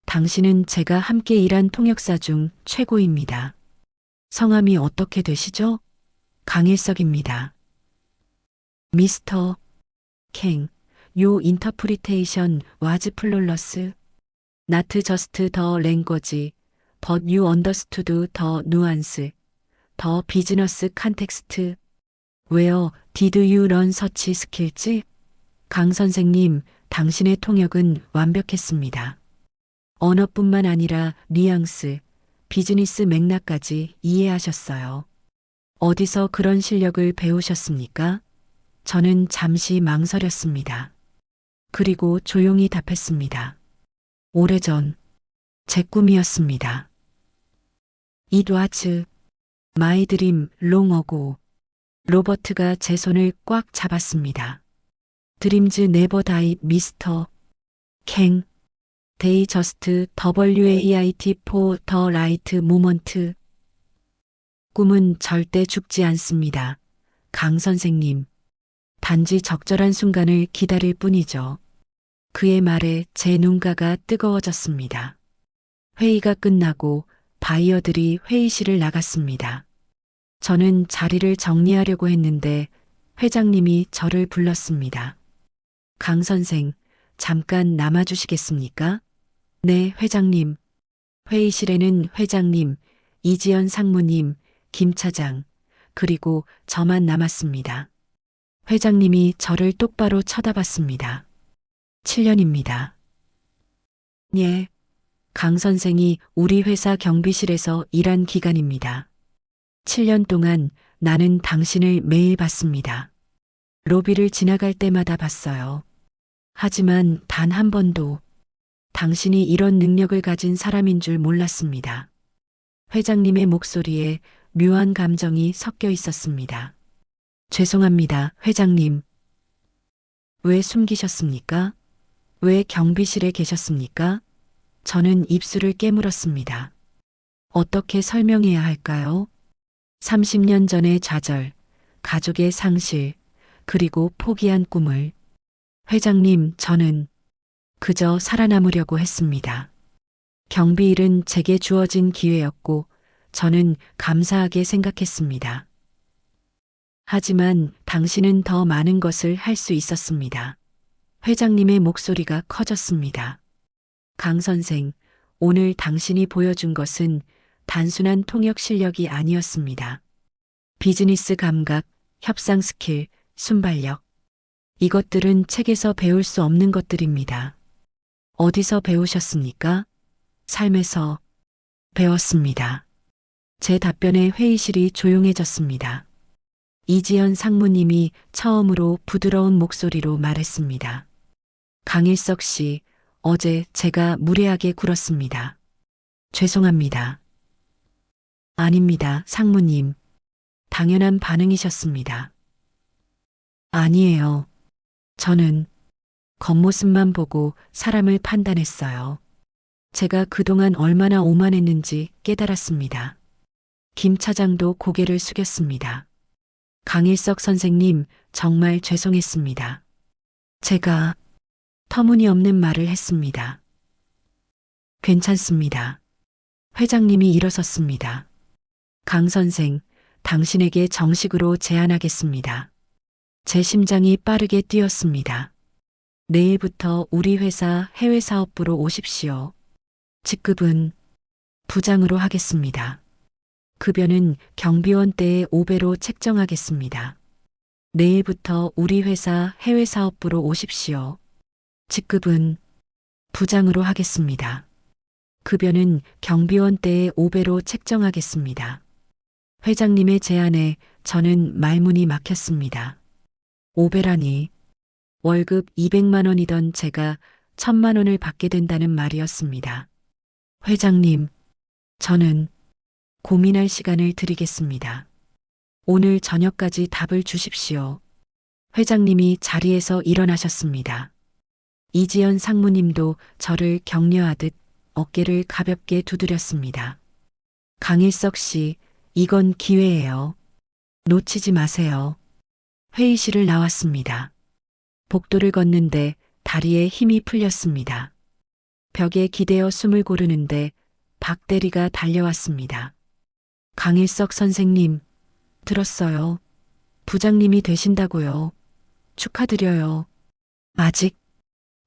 당신은 제가 함께 일한 통역사 중 최고입니다. 성함이 어떻게 되시죠? 강일석입니다. 미스터 캥, your interpretation was flawless. Not just the language, but you understood the nuance, the business context. Where did you learn such skills? 강 선생님, 당신의 통역은 완벽했습니다. 언어뿐만 아니라 뉘앙스, 비즈니스 맥락까지 이해하셨어요. 어디서 그런 실력을 배우셨습니까? 저는 잠시 망설였습니다. 그리고 조용히 답했습니다. 오래전 제 꿈이었습니다. It was my dream long ago. 로버트가 제 손을 꽉 잡았습니다. Dreams never die, 미스터 캥. They just wait for the right moment. 꿈은 절대 죽지 않습니다. 강 선생님. 단지 적절한 순간을 기다릴 뿐이죠. 그의 말에 제 눈가가 뜨거워졌습니다. 회의가 끝나고 바이어들이 회의실을 나갔습니다. 저는 자리를 정리하려고 했는데 회장님이 저를 불렀습니다. 강 선생, 잠깐 남아주시겠습니까? 네, 회장님. 회의실에는 회장님, 이지연 상무님, 김 차장, 그리고 저만 남았습니다. 회장님이 저를 똑바로 쳐다봤습니다. 7년입니다. 예. 강 선생이 우리 회사 경비실에서 일한 기간입니다. 7년 동안 나는 당신을 매일 봤습니다. 로비를 지나갈 때마다 봤어요. 하지만 단 한 번도 당신이 이런 능력을 가진 사람인 줄 몰랐습니다. 회장님의 목소리에 묘한 감정이 섞여 있었습니다. 죄송합니다, 회장님. 왜 숨기셨습니까? 왜 경비실에 계셨습니까? 저는 입술을 깨물었습니다. 어떻게 설명해야 할까요? 30년 전의 좌절, 가족의 상실, 그리고 포기한 꿈을. 회장님, 저는 그저 살아남으려고 했습니다. 경비일은 제게 주어진 기회였고 저는 감사하게 생각했습니다. 하지만 당신은 더 많은 것을 할 수 있었습니다. 회장님의 목소리가 커졌습니다. 강 선생, 오늘 당신이 보여준 것은 단순한 통역 실력이 아니었습니다. 비즈니스 감각, 협상 스킬, 순발력. 이것들은 책에서 배울 수 없는 것들입니다. 어디서 배우셨습니까? 삶에서 배웠습니다. 제 답변에 회의실이 조용해졌습니다. 이지연 상무님이 처음으로 부드러운 목소리로 말했습니다. 강일석 씨, 어제 제가 무례하게 굴었습니다. 죄송합니다. 아닙니다, 상무님. 당연한 반응이셨습니다. 아니에요. 저는 겉모습만 보고 사람을 판단했어요. 제가 그동안 얼마나 오만했는지 깨달았습니다. 김 차장도 고개를 숙였습니다. 강일석 선생님, 정말 죄송했습니다. 제가 터무니없는 말을 했습니다. 괜찮습니다. 회장님이 일어섰습니다. 강 선생, 당신에게 정식으로 제안하겠습니다. 제 심장이 빠르게 뛰었습니다. 내일부터 우리 회사 해외 사업부로 오십시오. 직급은 부장으로 하겠습니다. 급여는 경비원 때의 5배로 책정하겠습니다. 내일부터 우리 회사 해외 사업부로 오십시오. 직급은 부장으로 하겠습니다. 급여는 경비원 때의 5배로 책정하겠습니다. 회장님의 제안에 저는 말문이 막혔습니다. 5배라니. 월급 200만 원이던 제가 1000만 원을 받게 된다는 말이었습니다. 회장님, 저는 고민할 시간을 드리겠습니다. 오늘 저녁까지 답을 주십시오. 회장님이 자리에서 일어나셨습니다. 이지연 상무님도 저를 격려하듯 어깨를 가볍게 두드렸습니다. 강일석 씨, 이건 기회예요. 놓치지 마세요. 회의실을 나왔습니다. 복도를 걷는데 다리에 힘이 풀렸습니다. 벽에 기대어 숨을 고르는데 박 대리가 달려왔습니다. 강일석 선생님, 들었어요. 부장님이 되신다고요. 축하드려요. 아직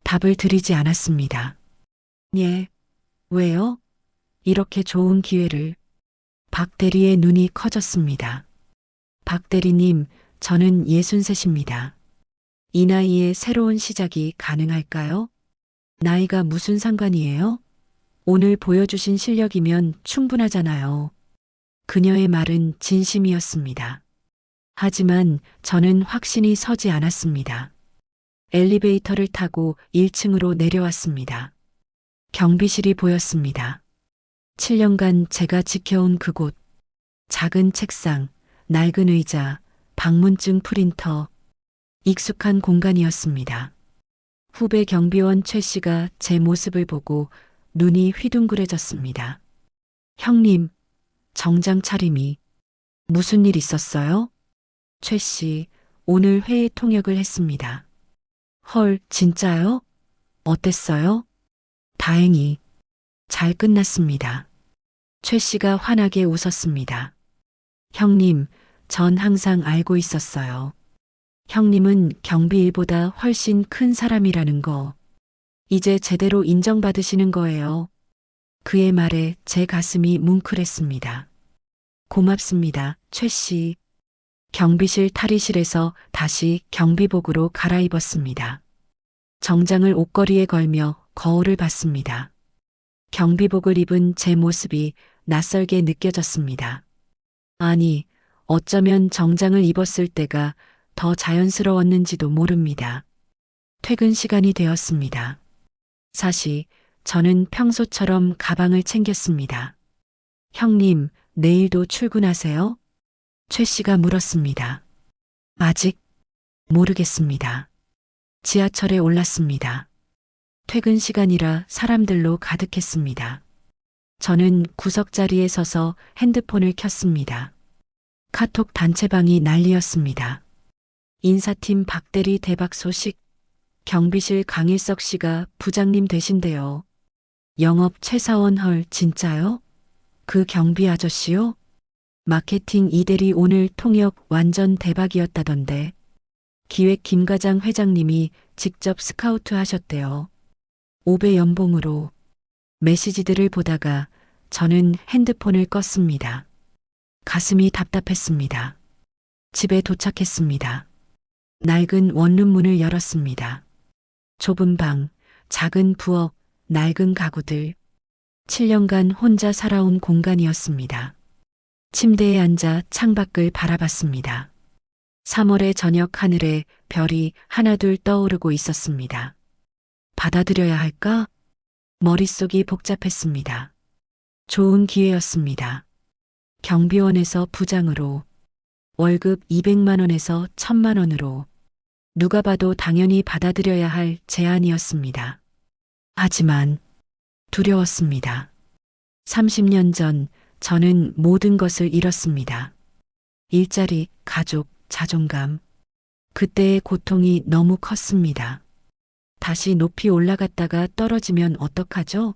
답을 드리지 않았습니다. 예, 왜요? 이렇게 좋은 기회를. 박 대리의 눈이 커졌습니다. 박 대리님, 저는 63입니다. 이 나이에 새로운 시작이 가능할까요? 나이가 무슨 상관이에요? 오늘 보여주신 실력이면 충분하잖아요. 그녀의 말은 진심이었습니다. 하지만 저는 확신이 서지 않았습니다. 엘리베이터를 타고 1층으로 내려왔습니다. 경비실이 보였습니다. 7년간 제가 지켜온 그곳. 작은 책상, 낡은 의자, 방문증 프린터. 익숙한 공간이었습니다. 후배 경비원 최 씨가 제 모습을 보고 눈이 휘둥그레졌습니다. 형님, 정장 차림이. 무슨 일 있었어요? 최 씨, 오늘 회의 통역을 했습니다. 헐, 진짜요? 어땠어요? 다행히 잘 끝났습니다. 최 씨가 환하게 웃었습니다. 형님, 전 항상 알고 있었어요. 형님은 경비일보다 훨씬 큰 사람이라는 거. 이제 제대로 인정받으시는 거예요. 그의 말에 제 가슴이 뭉클했습니다. 고맙습니다, 최 씨. 경비실 탈의실에서 다시 경비복으로 갈아입었습니다. 정장을 옷걸이에 걸며 거울을 봤습니다. 경비복을 입은 제 모습이 낯설게 느껴졌습니다. 아니, 어쩌면 정장을 입었을 때가 더 자연스러웠는지도 모릅니다. 퇴근 시간이 되었습니다. 사실 저는 평소처럼 가방을 챙겼습니다. 형님, 내일도 출근하세요? 최 씨가 물었습니다. 아직 모르겠습니다. 지하철에 올랐습니다. 퇴근 시간이라 사람들로 가득했습니다. 저는 구석자리에 서서 핸드폰을 켰습니다. 카톡 단체방이 난리였습니다. 인사팀 박대리 대박 소식. 경비실 강일석 씨가 부장님 되신대요. 영업 최사원 헐 진짜요? 그 경비 아저씨요? 마케팅 이대리 오늘 통역 완전 대박이었다던데. 기획 김과장 회장님이 직접 스카우트 하셨대요. 5배 연봉으로. 메시지들을 보다가 저는 핸드폰을 껐습니다. 가슴이 답답했습니다. 집에 도착했습니다. 낡은 원룸문을 열었습니다. 좁은 방, 작은 부엌, 낡은 가구들. 7년간 혼자 살아온 공간이었습니다. 침대에 앉아 창밖을 바라봤습니다. 3월의 저녁 하늘에 별이 하나둘 떠오르고 있었습니다. 받아들여야 할까? 머릿속이 복잡했습니다. 좋은 기회였습니다. 경비원에서 부장으로, 월급 200만 원에서 1000만 원으로. 누가 봐도 당연히 받아들여야 할 제안이었습니다. 하지만 두려웠습니다. 30년 전 저는 모든 것을 잃었습니다. 일자리, 가족, 자존감. 그때의 고통이 너무 컸습니다. 다시 높이 올라갔다가 떨어지면 어떡하죠?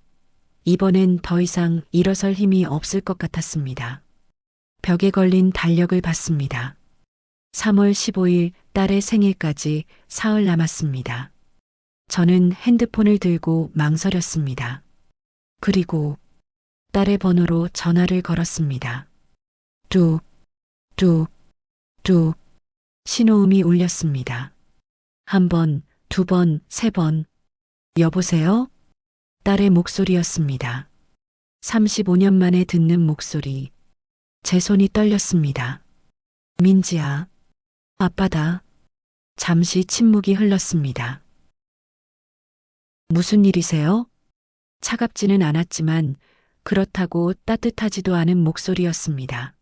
이번엔 더 이상 일어설 힘이 없을 것 같았습니다. 벽에 걸린 달력을 봤습니다. 3월 15일 딸의 생일까지 사흘 남았습니다. 저는 핸드폰을 들고 망설였습니다. 그리고 딸의 번호로 전화를 걸었습니다. 뚝, 뚝, 뚝. 신호음이 울렸습니다. 한 번, 두 번, 세 번. 여보세요? 딸의 목소리였습니다. 35년 만에 듣는 목소리. 제 손이 떨렸습니다. 민지야. 아빠다. 잠시 침묵이 흘렀습니다. 무슨 일이세요? 차갑지는 않았지만 그렇다고 따뜻하지도 않은 목소리였습니다.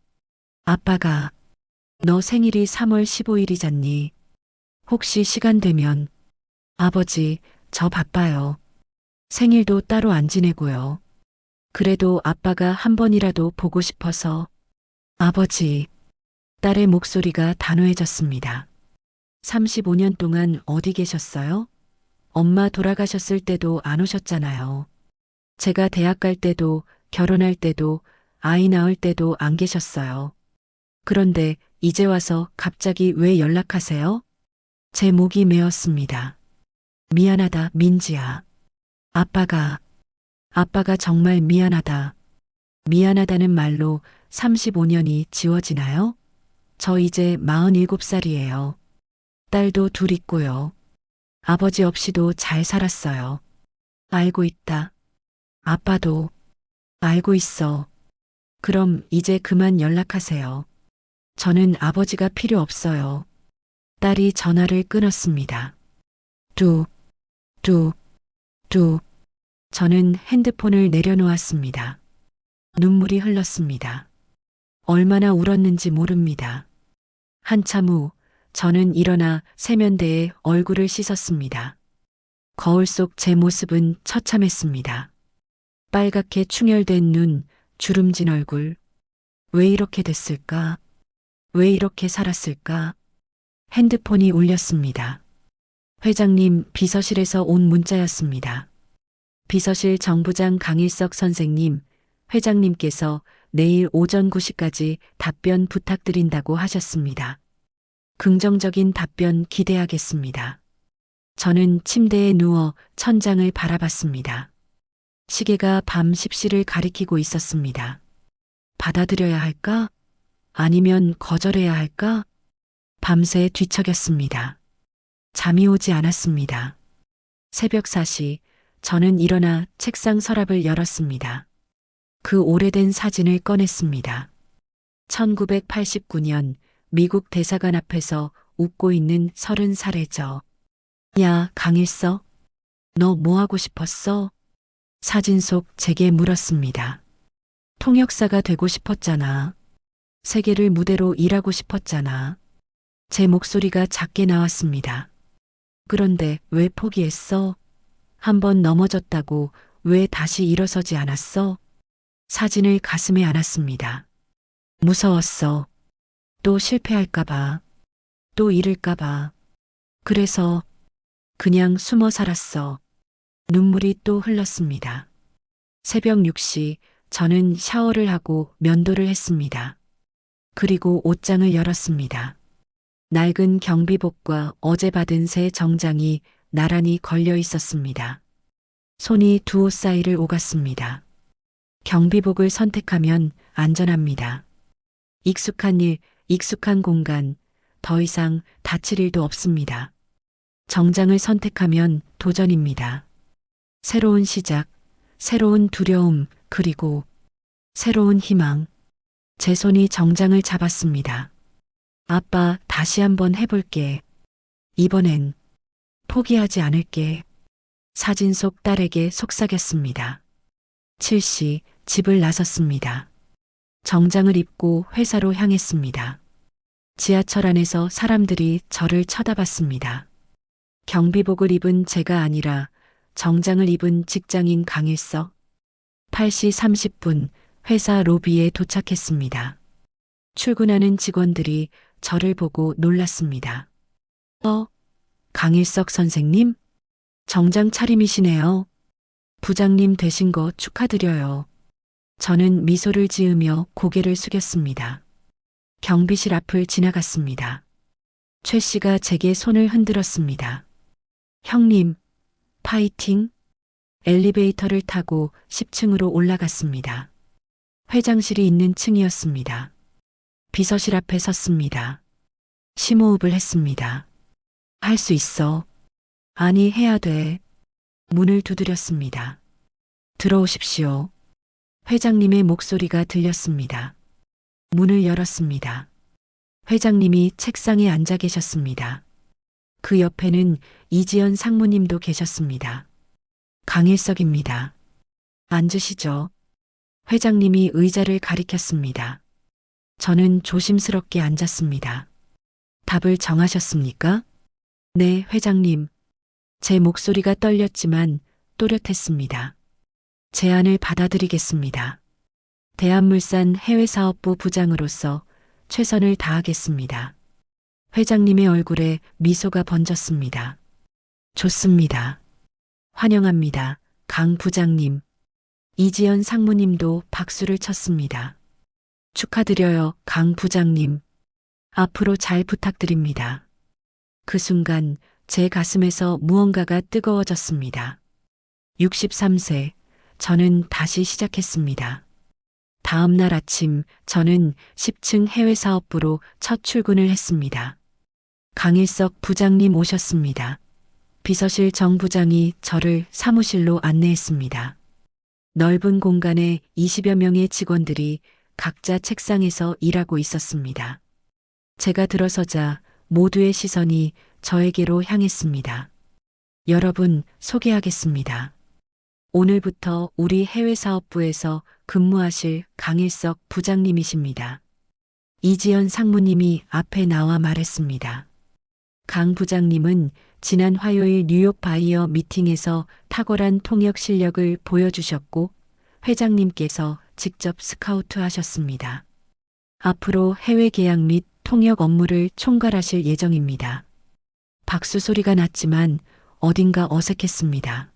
아빠가 너 생일이 3월 15일이잖니. 혹시 시간 되면. 아버지, 저 바빠요. 생일도 따로 안 지내고요. 그래도 아빠가 한 번이라도 보고 싶어서. 아버지. 딸의 목소리가 단호해졌습니다. 35년 동안 어디 계셨어요? 엄마 돌아가셨을 때도 안 오셨잖아요. 제가 대학 갈 때도, 결혼할 때도, 아이 낳을 때도 안 계셨어요. 그런데 이제 와서 갑자기 왜 연락하세요? 제 목이 메었습니다. 미안하다, 민지야. 아빠가 정말 미안하다. 미안하다는 말로 35년이 지워지나요? 저 이제 47살이에요. 딸도 둘 있고요. 아버지 없이도 잘 살았어요. 알고 있다. 아빠도 알고 있어. 그럼 이제 그만 연락하세요. 저는 아버지가 필요 없어요. 딸이 전화를 끊었습니다. 두, 두, 두. 저는 핸드폰을 내려놓았습니다. 눈물이 흘렀습니다. 얼마나 울었는지 모릅니다. 한참 후 저는 일어나 세면대에 얼굴을 씻었습니다. 거울 속 제 모습은 처참했습니다. 빨갛게 충혈된 눈, 주름진 얼굴. 왜 이렇게 됐을까? 왜 이렇게 살았을까? 핸드폰이 울렸습니다. 회장님 비서실에서 온 문자였습니다. 비서실 정부장 강일석 선생님, 회장님께서 내일 오전 9시까지 답변 부탁드린다고 하셨습니다. 긍정적인 답변 기대하겠습니다. 저는 침대에 누워 천장을 바라봤습니다. 시계가 밤 10시를 가리키고 있었습니다. 받아들여야 할까? 아니면 거절해야 할까? 밤새 뒤척였습니다. 잠이 오지 않았습니다. 새벽 4시, 저는 일어나 책상 서랍을 열었습니다. 그 오래된 사진을 꺼냈습니다. 1989년 미국 대사관 앞에서 웃고 있는 30살의 저. 야, 강일석. 너 뭐 하고 싶었어? 사진 속 제게 물었습니다. 통역사가 되고 싶었잖아. 세계를 무대로 일하고 싶었잖아. 제 목소리가 작게 나왔습니다. 그런데 왜 포기했어? 한번 넘어졌다고 왜 다시 일어서지 않았어? 사진을 가슴에 안았습니다. 무서웠어. 또 실패할까봐. 또 잃을까봐. 그래서 그냥 숨어 살았어. 눈물이 또 흘렀습니다. 새벽 6시 저는 샤워를 하고 면도를 했습니다. 그리고 옷장을 열었습니다. 낡은 경비복과 어제 받은 새 정장이 나란히 걸려 있었습니다. 손이 두 옷 사이를 오갔습니다. 경비복을 선택하면 안전합니다. 익숙한 일, 익숙한 공간, 더 이상 다칠 일도 없습니다. 정장을 선택하면 도전입니다. 새로운 시작, 새로운 두려움, 그리고 새로운 희망. 제 손이 정장을 잡았습니다. 아빠, 다시 한번 해볼게. 이번엔 포기하지 않을게. 사진 속 딸에게 속삭였습니다. 7시 집을 나섰습니다. 정장을 입고 회사로 향했습니다. 지하철 안에서 사람들이 저를 쳐다봤습니다. 경비복을 입은 제가 아니라 정장을 입은 직장인 강일석. 8시 30분 회사 로비에 도착했습니다. 출근하는 직원들이 저를 보고 놀랐습니다. 강일석 선생님? 정장 차림이시네요. 부장님 되신 거 축하드려요. 저는 미소를 지으며 고개를 숙였습니다. 경비실 앞을 지나갔습니다. 최 씨가 제게 손을 흔들었습니다. 형님, 파이팅! 엘리베이터를 타고 10층으로 올라갔습니다. 회장실이 있는 층이었습니다. 비서실 앞에 섰습니다. 심호흡을 했습니다. 할 수 있어. 아니, 해야 돼. 문을 두드렸습니다. 들어오십시오. 회장님의 목소리가 들렸습니다. 문을 열었습니다. 회장님이 책상에 앉아 계셨습니다. 그 옆에는 이지연 상무님도 계셨습니다. 강일석입니다. 앉으시죠. 회장님이 의자를 가리켰습니다. 저는 조심스럽게 앉았습니다. 답을 정하셨습니까? 네, 회장님. 제 목소리가 떨렸지만 또렷했습니다. 제안을 받아들이겠습니다. 대한물산 해외사업부 부장으로서 최선을 다하겠습니다. 회장님의 얼굴에 미소가 번졌습니다. 좋습니다. 환영합니다. 강 부장님. 이지연 상무님도 박수를 쳤습니다. 축하드려요, 강 부장님. 앞으로 잘 부탁드립니다. 그 순간 제 가슴에서 무언가가 뜨거워졌습니다. 63세, 저는 다시 시작했습니다. 다음 날 아침 저는 10층 해외사업부로 첫 출근을 했습니다. 강일석 부장님 오셨습니다. 비서실 정 부장이 저를 사무실로 안내했습니다. 넓은 공간에 20여 명의 직원들이 각자 책상에서 일하고 있었습니다. 제가 들어서자 모두의 시선이 저에게로 향했습니다. 여러분, 소개하겠습니다. 오늘부터 우리 해외사업부에서 근무하실 강일석 부장님이십니다. 이지연 상무님이 앞에 나와 말했습니다. 강 부장님은 지난 화요일 뉴욕 바이어 미팅에서 탁월한 통역 실력을 보여주셨고 회장님께서 직접 스카우트 하셨습니다. 앞으로 해외 계약 및 통역 업무를 총괄하실 예정입니다. 박수 소리가 났지만 어딘가 어색했습니다.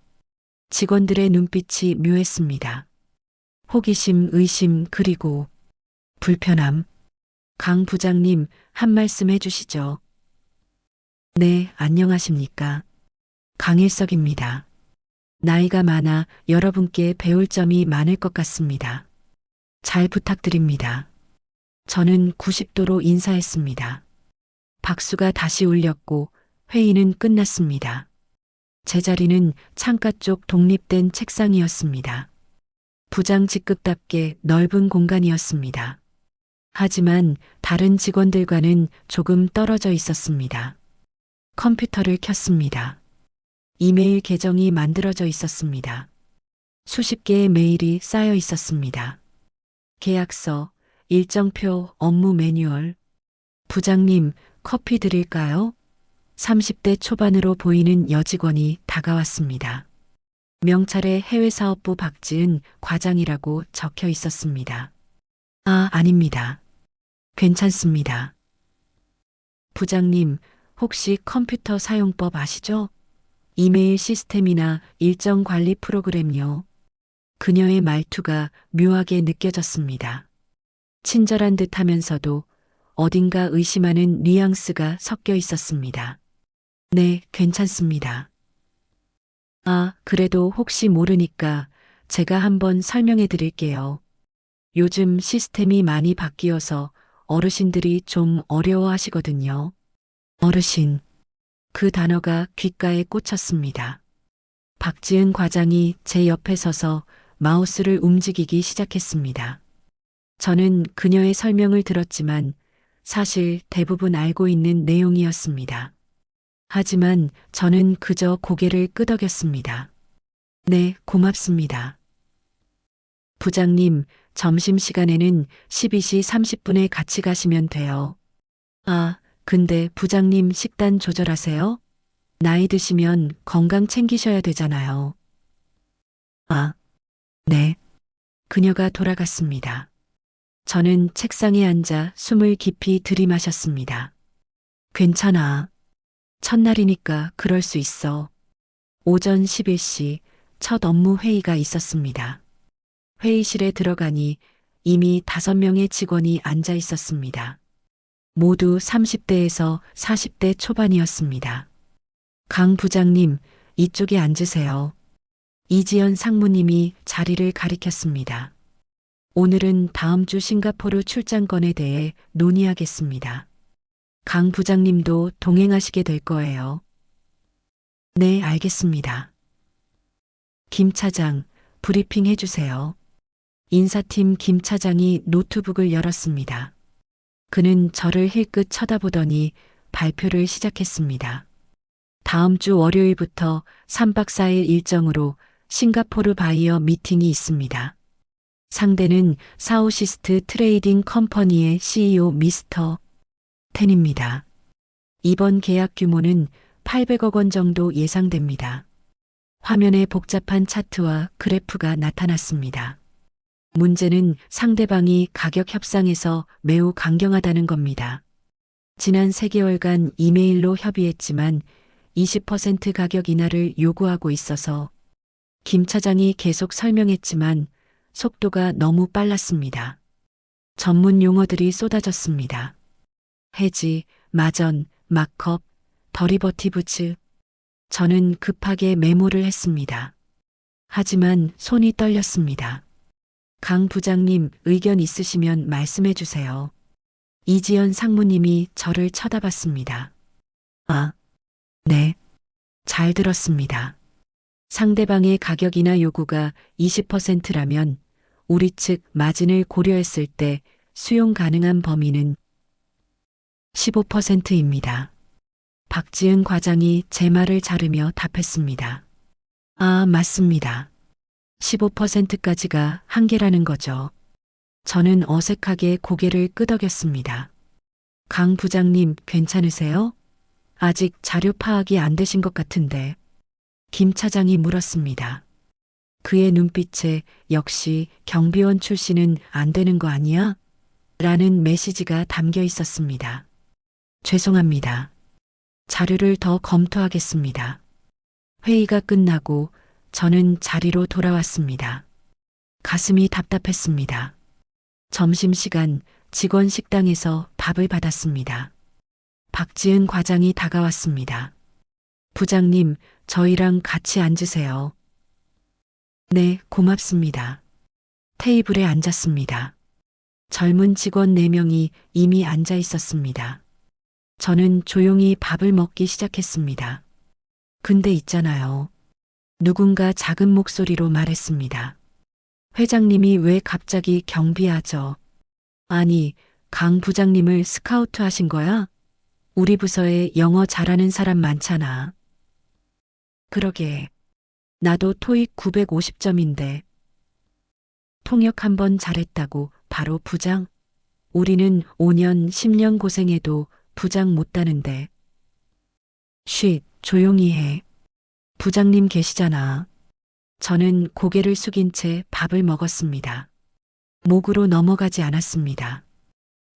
직원들의 눈빛이 묘했습니다. 호기심, 의심, 그리고 불편함. 강 부장님, 한 말씀 해주시죠. 네, 안녕하십니까. 강일석입니다. 나이가 많아 여러분께 배울 점이 많을 것 같습니다. 잘 부탁드립니다. 저는 90도로 인사했습니다. 박수가 다시 울렸고 회의는 끝났습니다. 제 자리는 창가 쪽 독립된 책상이었습니다. 부장 직급답게 넓은 공간이었습니다. 하지만 다른 직원들과는 조금 떨어져 있었습니다. 컴퓨터를 켰습니다. 이메일 계정이 만들어져 있었습니다. 수십 개의 메일이 쌓여 있었습니다. 계약서, 일정표, 업무 매뉴얼. 부장님, 커피 드릴까요? 30대 초반으로 보이는 여직원이 다가왔습니다. 명찰에 해외사업부 박지은 과장이라고 적혀 있었습니다. 아, 아닙니다. 괜찮습니다. 부장님, 혹시 컴퓨터 사용법 아시죠? 이메일 시스템이나 일정 관리 프로그램요. 그녀의 말투가 묘하게 느껴졌습니다. 친절한 듯 하면서도 어딘가 의심하는 뉘앙스가 섞여 있었습니다. 네, 괜찮습니다. 아, 그래도 혹시 모르니까 제가 한번 설명해 드릴게요. 요즘 시스템이 많이 바뀌어서 어르신들이 좀 어려워 하시거든요. 어르신. 그 단어가 귓가에 꽂혔습니다. 박지은 과장이 제 옆에 서서 마우스를 움직이기 시작했습니다. 저는 그녀의 설명을 들었지만 사실 대부분 알고 있는 내용이었습니다. 하지만 저는 그저 고개를 끄덕였습니다. 네, 고맙습니다. 부장님, 점심시간에는 12시 30분에 같이 가시면 돼요. 아, 근데 부장님 식단 조절하세요? 나이 드시면 건강 챙기셔야 되잖아요. 아, 네. 그녀가 돌아갔습니다. 저는 책상에 앉아 숨을 깊이 들이마셨습니다. 괜찮아. 첫날이니까 그럴 수 있어. 오전 11시 첫 업무 회의가 있었습니다. 회의실에 들어가니 이미 5명의 직원이 앉아 있었습니다. 모두 30대에서 40대 초반이었습니다. 강 부장님, 이쪽에 앉으세요. 이지연 상무님이 자리를 가리켰습니다. 오늘은 다음 주 싱가포르 출장건에 대해 논의하겠습니다. 강 부장님도 동행하시게 될 거예요. 네, 알겠습니다. 김 차장, 브리핑 해주세요. 인사팀 김 차장이 노트북을 열었습니다. 그는 저를 힐끗 쳐다보더니 발표를 시작했습니다. 다음 주 월요일부터 3박 4일 일정으로 싱가포르 바이어 미팅이 있습니다. 상대는 사우시스트 트레이딩 컴퍼니의 CEO 미스터 텐입니다. 이번 계약 규모는 800억 원 정도 예상됩니다. 화면에 복잡한 차트와 그래프가 나타났습니다. 문제는 상대방이 가격 협상에서 매우 강경하다는 겁니다. 지난 3개월간 이메일로 협의했지만 20% 가격 인하를 요구하고 있어서 김 차장이 계속 설명했지만 속도가 너무 빨랐습니다. 전문 용어들이 쏟아졌습니다. 해지, 마전, 마크업, 더리버티브즈. 저는 급하게 메모를 했습니다. 하지만 손이 떨렸습니다. 강 부장님, 의견 있으시면 말씀해 주세요. 이지연 상무님이 저를 쳐다봤습니다. 아, 네. 잘 들었습니다. 상대방의 가격이나 요구가 20%라면 우리 측 마진을 고려했을 때 수용 가능한 범위는 15%입니다. 박지은 과장이 제 말을 자르며 답했습니다. 아, 맞습니다. 15%까지가 한계라는 거죠. 저는 어색하게 고개를 끄덕였습니다. 강 부장님, 괜찮으세요? 아직 자료 파악이 안 되신 것 같은데. 김 차장이 물었습니다. 그의 눈빛에 역시 경비원 출신은 안 되는 거 아니야? 라는 메시지가 담겨 있었습니다. 죄송합니다. 자료를 더 검토하겠습니다. 회의가 끝나고 저는 자리로 돌아왔습니다. 가슴이 답답했습니다. 점심시간 직원 식당에서 밥을 받았습니다. 박지은 과장이 다가왔습니다. 부장님, 저희랑 같이 앉으세요. 네, 고맙습니다. 테이블에 앉았습니다. 젊은 직원 4명이 이미 앉아 있었습니다. 저는 조용히 밥을 먹기 시작했습니다. 근데 있잖아요. 누군가 작은 목소리로 말했습니다. 회장님이 왜 갑자기 경비하죠? 아니, 강 부장님을 스카우트 하신 거야? 우리 부서에 영어 잘하는 사람 많잖아. 그러게. 나도 토익 950점인데. 통역 한 번 잘했다고 바로 부장? 우리는 5년, 10년 고생해도 부장 못 따는데. 쉿, 조용히 해. 부장님 계시잖아. 저는 고개를 숙인 채 밥을 먹었습니다. 목으로 넘어가지 않았습니다.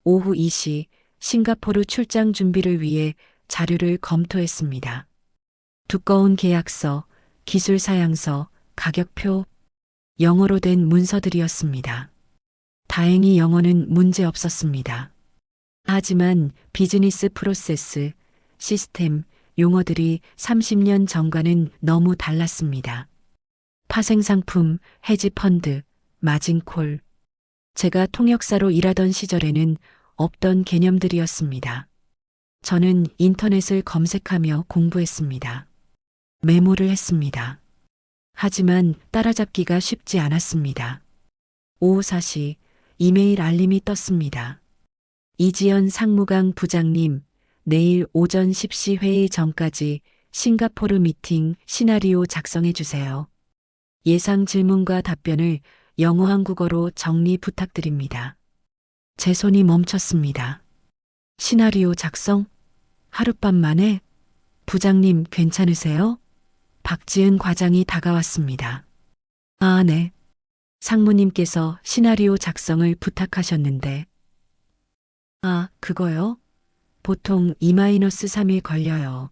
오후 2시 싱가포르 출장 준비를 위해 자료를 검토했습니다. 두꺼운 계약서, 기술 사양서, 가격표, 영어로 된 문서들이었습니다. 다행히 영어는 문제 없었습니다. 하지만 비즈니스 프로세스, 시스템, 용어들이 30년 전과는 너무 달랐습니다. 파생상품, 헤지펀드, 마진콜. 제가 통역사로 일하던 시절에는 없던 개념들이었습니다. 저는 인터넷을 검색하며 공부했습니다. 메모를 했습니다. 하지만 따라잡기가 쉽지 않았습니다. 오후 4시 이메일 알림이 떴습니다. 이지연 상무강 부장님, 내일 오전 10시 회의 전까지 싱가포르 미팅 시나리오 작성해 주세요. 예상 질문과 답변을 영어 한국어로 정리 부탁드립니다. 제 손이 멈췄습니다. 시나리오 작성? 하룻밤 만에? 부장님 괜찮으세요? 박지은 과장이 다가왔습니다. 아, 네. 상무님께서 시나리오 작성을 부탁하셨는데. 아, 그거요? 보통 2-3일 걸려요.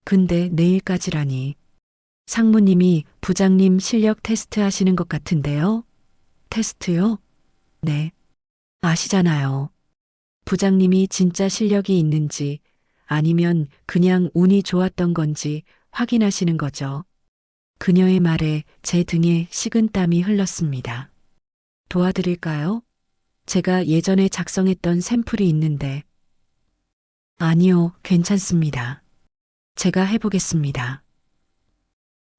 근데 내일까지라니. 상무님이 부장님 실력 테스트 하시는 것 같은데요? 테스트요? 네. 아시잖아요. 부장님이 진짜 실력이 있는지 아니면 그냥 운이 좋았던 건지 확인하시는 거죠. 그녀의 말에 제 등에 식은땀이 흘렀습니다. 도와드릴까요? 제가 예전에 작성했던 샘플이 있는데. 아니요, 괜찮습니다. 제가 해보겠습니다.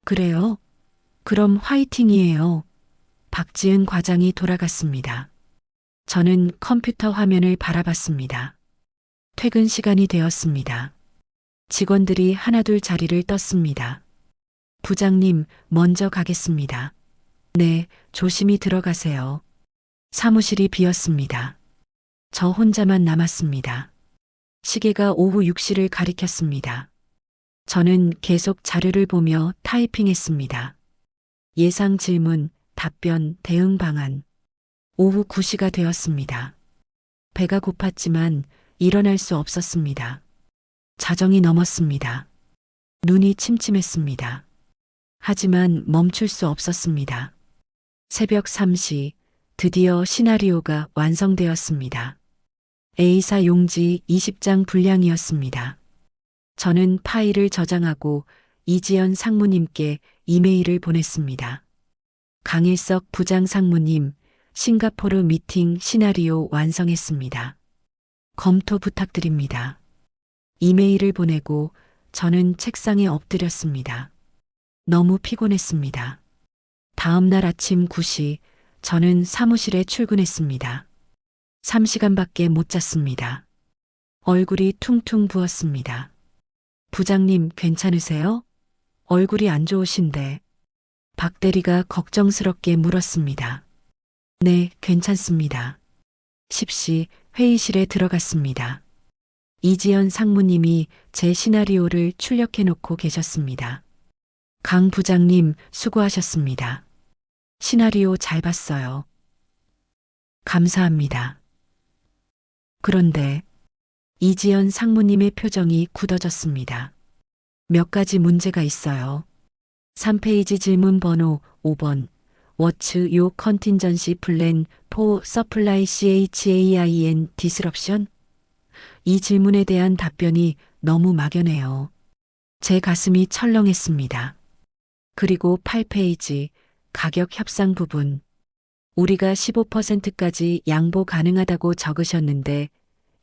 그래요? 그럼 화이팅이에요. 박지은 과장이 돌아갔습니다. 저는 컴퓨터 화면을 바라봤습니다. 퇴근 시간이 되었습니다. 직원들이 하나둘 자리를 떴습니다. 부장님, 먼저 가겠습니다. 네, 조심히 들어가세요. 사무실이 비었습니다. 저 혼자만 남았습니다. 시계가 오후 6시를 가리켰습니다. 저는 계속 자료를 보며 타이핑했습니다. 예상 질문, 답변, 대응 방안. 오후 9시가 되었습니다. 배가 고팠지만 일어날 수 없었습니다. 자정이 넘었습니다. 눈이 침침했습니다. 하지만 멈출 수 없었습니다. 새벽 3시, 드디어 시나리오가 완성되었습니다. A사 용지 20장 분량이었습니다. 저는 파일을 저장하고 이지연 상무님께 이메일을 보냈습니다. 강일석 부장 상무님, 싱가포르 미팅 시나리오 완성했습니다. 검토 부탁드립니다. 이메일을 보내고 저는 책상에 엎드렸습니다. 너무 피곤했습니다. 다음 날 아침 9시 저는 사무실에 출근했습니다. 3시간밖에 못 잤습니다. 얼굴이 퉁퉁 부었습니다. 부장님 괜찮으세요? 얼굴이 안 좋으신데. 박 대리가 걱정스럽게 물었습니다. 네, 괜찮습니다. 10시 회의실에 들어갔습니다. 이지연 상무님이 제 시나리오를 출력해 놓고 계셨습니다. 강 부장님 수고하셨습니다. 시나리오 잘 봤어요. 감사합니다. 그런데 이지연 상무님의 표정이 굳어졌습니다. 몇 가지 문제가 있어요. 3페이지 질문 번호 5번. What's your contingency plan for supply chain disruption? 이 질문에 대한 답변이 너무 막연해요. 제 가슴이 철렁했습니다. 그리고 8페이지 가격 협상 부분. 우리가 15%까지 양보 가능하다고 적으셨는데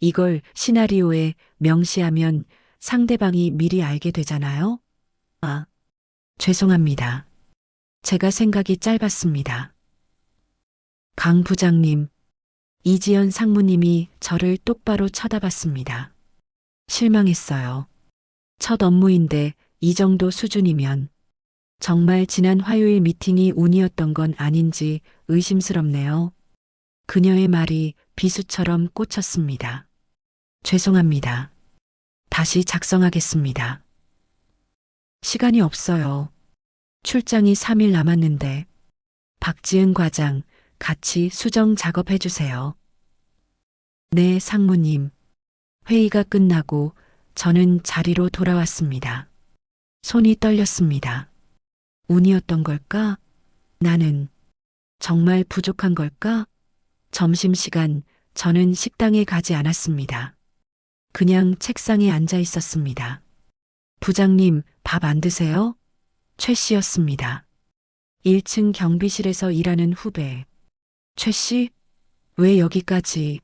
이걸 시나리오에 명시하면 상대방이 미리 알게 되잖아요? 아, 죄송합니다. 제가 생각이 짧았습니다. 강 부장님, 이지연 상무님이 저를 똑바로 쳐다봤습니다. 실망했어요. 첫 업무인데 이 정도 수준이면 정말 지난 화요일 미팅이 운이었던 건 아닌지 의심스럽네요. 그녀의 말이 비수처럼 꽂혔습니다. 죄송합니다. 다시 작성하겠습니다. 시간이 없어요. 출장이 3일 남았는데 박지은 과장 같이 수정 작업해 주세요. 네, 상무님. 회의가 끝나고 저는 자리로 돌아왔습니다. 손이 떨렸습니다. 운이었던 걸까? 나는 정말 부족한 걸까? 점심시간 저는 식당에 가지 않았습니다. 그냥 책상에 앉아 있었습니다. 부장님, 밥 안 드세요? 최 씨였습니다. 1층 경비실에서 일하는 후배. 최 씨? 왜 여기까지?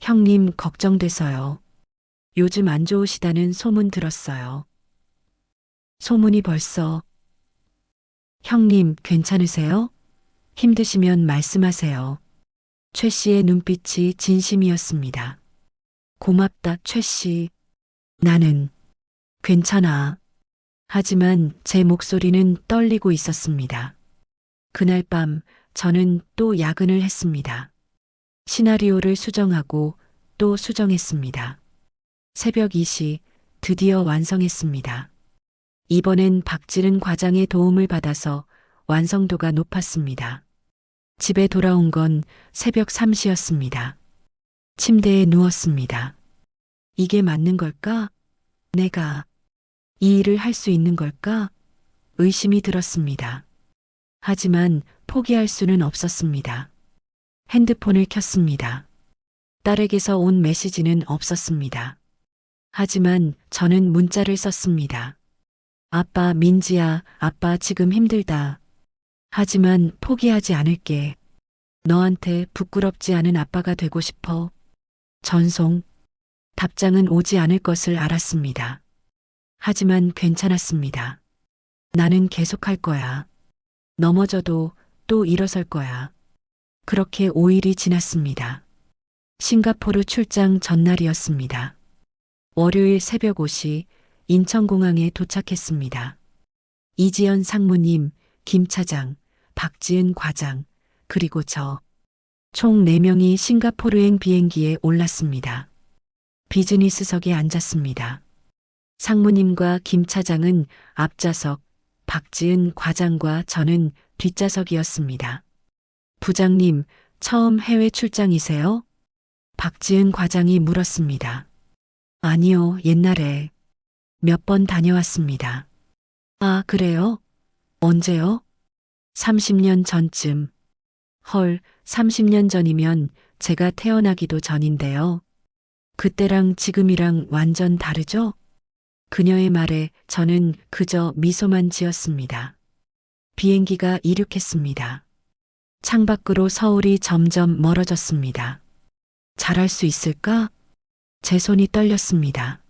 형님 걱정돼서요. 요즘 안 좋으시다는 소문 들었어요. 소문이 벌써. 형님 괜찮으세요? 힘드시면 말씀하세요. 최 씨의 눈빛이 진심이었습니다. 고맙다, 최 씨. 나는 괜찮아. 하지만 제 목소리는 떨리고 있었습니다. 그날 밤 저는 또 야근을 했습니다. 시나리오를 수정하고 또 수정했습니다. 새벽 2시 드디어 완성했습니다. 이번엔 박지른 과장의 도움을 받아서 완성도가 높았습니다. 집에 돌아온 건 새벽 3시였습니다. 침대에 누웠습니다. 이게 맞는 걸까? 내가 이 일을 할 수 있는 걸까? 의심이 들었습니다. 하지만 포기할 수는 없었습니다. 핸드폰을 켰습니다. 딸에게서 온 메시지는 없었습니다. 하지만 저는 문자를 썼습니다. 아빠 민지야, 아빠 지금 힘들다. 하지만 포기하지 않을게. 너한테 부끄럽지 않은 아빠가 되고 싶어. 전송. 답장은 오지 않을 것을 알았습니다. 하지만 괜찮았습니다. 나는 계속할 거야. 넘어져도 또 일어설 거야. 그렇게 5일이 지났습니다. 싱가포르 출장 전날이었습니다. 월요일 새벽 5시 인천공항에 도착했습니다. 이지연 상무님, 김 차장, 박지은 과장, 그리고 저. 총 4명이 싱가포르행 비행기에 올랐습니다. 비즈니스석에 앉았습니다. 상무님과 김 차장은 앞좌석, 박지은 과장과 저는 뒷좌석이었습니다. 부장님, 처음 해외 출장이세요? 박지은 과장이 물었습니다. 아니요, 옛날에 몇 번 다녀왔습니다. 아, 그래요? 언제요? 30년 전쯤. 헐, 30년 전이면 제가 태어나기도 전인데요. 그때랑 지금이랑 완전 다르죠? 그녀의 말에 저는 그저 미소만 지었습니다. 비행기가 이륙했습니다. 창밖으로 서울이 점점 멀어졌습니다. 잘할 수 있을까? 제 손이 떨렸습니다.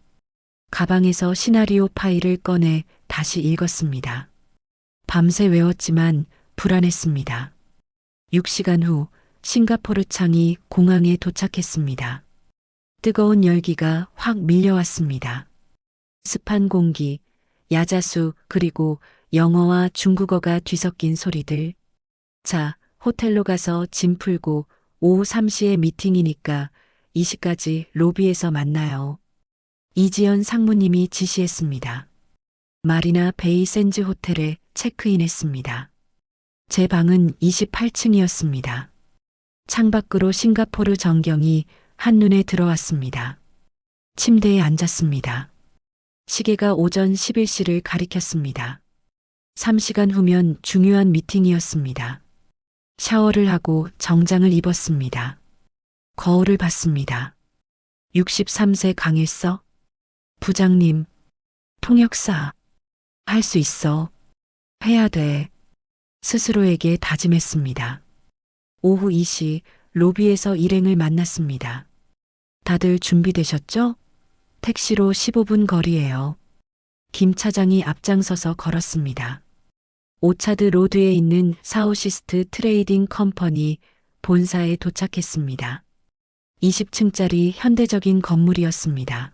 가방에서 시나리오 파일을 꺼내 다시 읽었습니다. 밤새 외웠지만 불안했습니다. 6시간 후 싱가포르 창이 공항에 도착했습니다. 뜨거운 열기가 확 밀려왔습니다. 습한 공기, 야자수 그리고 영어와 중국어가 뒤섞인 소리들. 자, 호텔로 가서 짐 풀고 오후 3시에 미팅이니까 2시까지 로비에서 만나요. 이지연 상무님이 지시했습니다. 마리나 베이 샌즈 호텔에 체크인했습니다. 제 방은 28층이었습니다. 창밖으로 싱가포르 전경이 한눈에 들어왔습니다. 침대에 앉았습니다. 시계가 오전 11시를 가리켰습니다. 3시간 후면 중요한 미팅이었습니다. 샤워를 하고 정장을 입었습니다. 거울을 봤습니다. 63세 강일서? 부장님, 통역사. 할 수 있어. 해야 돼. 스스로에게 다짐했습니다. 오후 2시 로비에서 일행을 만났습니다. 다들 준비되셨죠? 택시로 15분 거리예요. 김 차장이 앞장서서 걸었습니다. 오차드 로드에 있는 사우시스트 트레이딩 컴퍼니 본사에 도착했습니다. 20층짜리 현대적인 건물이었습니다.